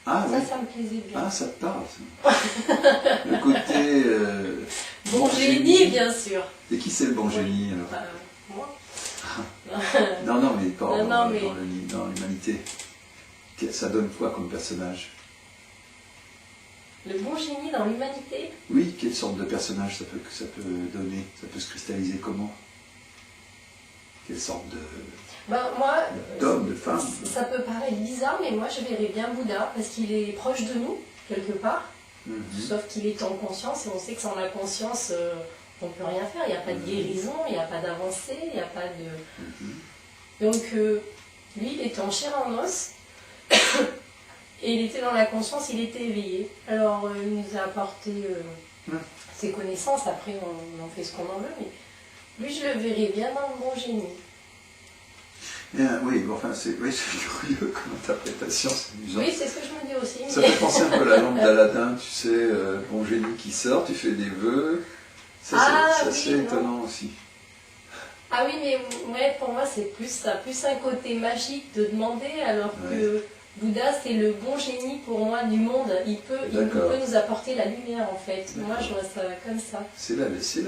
Ah oui. Ça me plaisait bien. Ah, ça te parle, ça. Le côté... Bon génie, bien sûr. Et qui c'est le bon Oui. génie, alors? Moi. Non, mais pas Non, dans mais- dans l'humanité. Ça donne quoi comme personnage? Le bon génie dans l'humanité. Oui, quelle sorte de personnage ça peut donner? Ça peut se cristalliser comment? Quelle sorte Ben, moi, d'homme, de femme? ça peut paraître bizarre, mais moi je verrais bien Bouddha parce qu'il est proche de nous, quelque part. Mhm. Sauf qu'il est en conscience et on sait que sans la conscience, on ne peut rien faire. Il n'y a pas de guérison, il n'y a pas d'avancée, il n'y a pas de. Mhm. Donc, lui, il était en chair en os. Et il était dans la conscience, il était éveillé. Alors, il nous a apporté ses connaissances. Après, on en fait ce qu'on en veut. Mais lui, je le verrais bien dans le bon génie. Oui, enfin, c'est curieux comme interprétation, c'est amusant. Oui, c'est ce que je me dis aussi. Ça mais- fait penser un peu à la lampe d'Aladin, tu sais, bon génie qui sort, tu fais des vœux. Ça, c'est oui, assez non. étonnant aussi. Ah oui, mais ouais, pour moi, ça a plus un côté magique de demander, alors que Bouddha, c'est le bon génie pour moi du monde. Il peut nous apporter la lumière, en fait. D'accord. Moi, je vois ça comme ça. C'est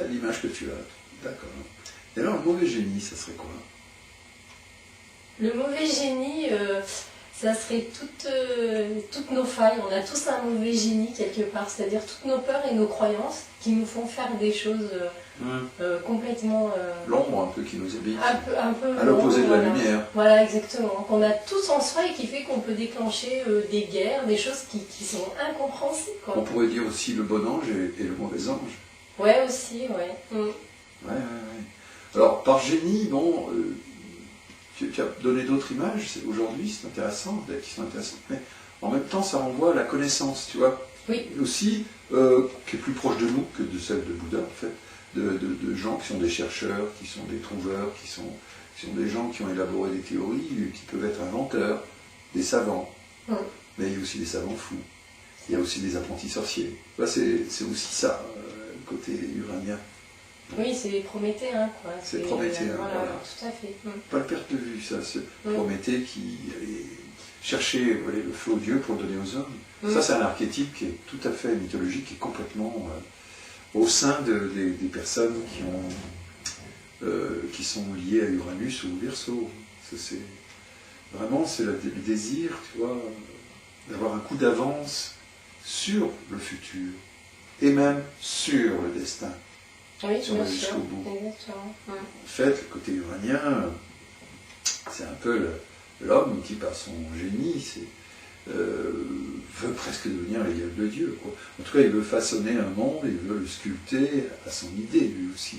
l'image que tu as. D'accord. Et alors, le mauvais génie, ça serait quoi? Le mauvais génie, ça serait toutes nos failles. On a tous un mauvais génie quelque part, c'est-à-dire toutes nos peurs et nos croyances qui nous font faire des choses complètement... L'ombre un peu qui nous habite. un peu À l'opposé de la voilà. lumière. Voilà, exactement. Qu'on a tous en soi et qui fait qu'on peut déclencher des guerres, des choses qui sont incompréhensibles. On Quoi. pourrait dire aussi le bon ange et le mauvais ange. Ouais, aussi, ouais. Ouais. Alors, par génie, bon, tu as donné d'autres images aujourd'hui, c'est intéressant, qui sont intéressantes, mais en même temps, ça renvoie à la connaissance, tu vois. Oui. Et aussi, qui est plus proche de nous que de celle de Bouddha, en fait, de gens qui sont des chercheurs, qui sont des trouveurs, qui sont des gens qui ont élaboré des théories, qui peuvent être inventeurs, des savants. Mais il y a aussi des savants fous. Il y a aussi des apprentis sorciers. Là, c'est aussi ça, le côté uranien. Oui, c'est les Prométhéens, quoi. C'est Prométhéen, voilà. Tout à fait. Pas le perte de vue, ça. C'est Prométhée qui allait chercher le feu aux dieux pour le donner aux hommes. Ça, c'est un archétype qui est tout à fait mythologique, qui est complètement au sein des personnes qui sont liées à Uranus ou au Verseau. C'est le désir, tu vois, d'avoir un coup d'avance sur le futur et même sur le destin. Oui, sur bien le jusqu'au sûr. bout. Exactement. En fait, le côté uranien, c'est un peu l'homme qui, par son génie, veut presque devenir l'égal de Dieu. Quoi. En tout cas, il veut façonner un monde, il veut le sculpter à son idée, lui aussi.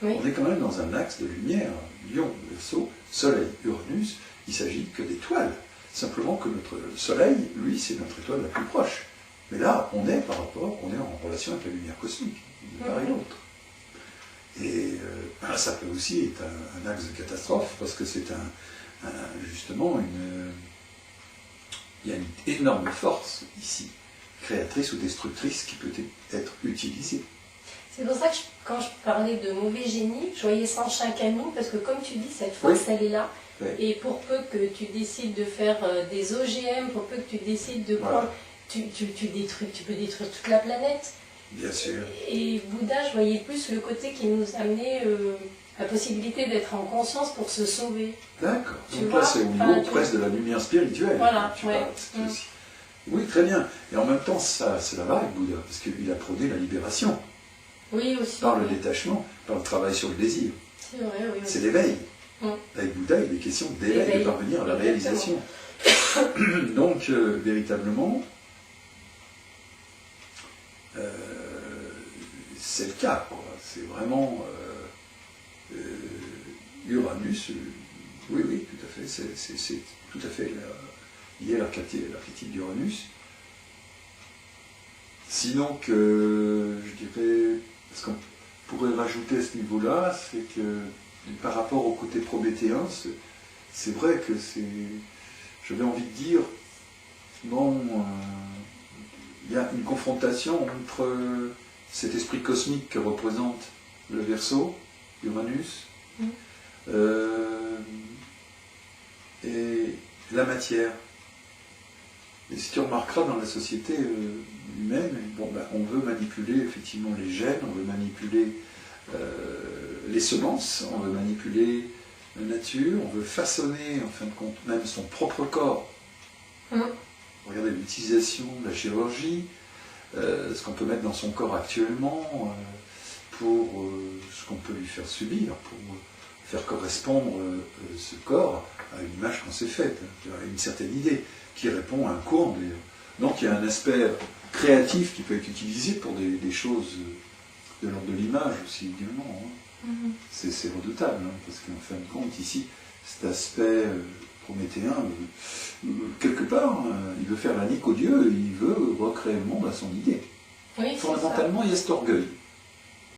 Oui. On est quand même dans un axe de lumière, Lion, Verseau, Soleil, Uranus, il s'agit que d'étoiles. Simplement que notre Soleil, lui, c'est notre étoile la plus proche. Mais là, on est en relation avec la lumière cosmique, d'une part et d'autre. Et ça peut aussi être un axe de catastrophe, parce que c'est justement il y a une énorme force ici, créatrice ou destructrice, qui peut être utilisée. C'est pour ça que quand je parlais de mauvais génie, je voyais ça en chacun de nous, parce que comme tu dis, cette force, elle est là. Oui. Et pour peu que tu décides de faire des OGM, pour peu que tu décides de prendre, tu peux détruire toute la planète. Bien sûr. Et Bouddha, je voyais plus le côté qui nous amenait la possibilité d'être en conscience pour se sauver. D'accord. Tu Donc vois, là, c'est au niveau presque de la lumière spirituelle. Voilà, Tu parles, aussi. Oui, très bien. Et en même temps, ça va avec Bouddha, parce qu'il a prôné la libération. Oui, aussi. Par le détachement, par le travail sur le désir. C'est vrai, oui. C'est l'éveil. Avec Bouddha, il est question d'éveil, de parvenir à la réalisation. Donc, véritablement, c'est le cas, quoi. C'est vraiment Uranus, oui, tout à fait, c'est tout à fait lié à l'archétype d'Uranus. Sinon que, je dirais, parce qu'on pourrais rajouter à ce niveau-là, c'est que par rapport au côté prométhéen, c'est vrai que j'avais envie de dire, bon, il y a une confrontation entre cet esprit cosmique que représente le Verseau, Uranus, et la matière. Et si tu remarqueras dans la société humaine, bon, on veut manipuler effectivement les gènes, on veut manipuler les semences, on veut manipuler la nature, on veut façonner en fin de compte même son propre corps. Regardez l'utilisation de la chirurgie, ce qu'on peut mettre dans son corps actuellement pour ce qu'on peut lui faire subir, pour faire correspondre ce corps à une image qu'on s'est faite, à une certaine idée, qui répond à un courant d'ailleurs. Donc il y a un aspect créatif qui peut être utilisé pour des choses de l'ordre de l'image aussi également. C'est redoutable, parce qu'en fin de compte, ici, cet aspect prométhéen, quelque part, il veut faire la nique au Dieu, il veut recréer le monde à son idée. Oui, fondamentalement, il y a cet orgueil.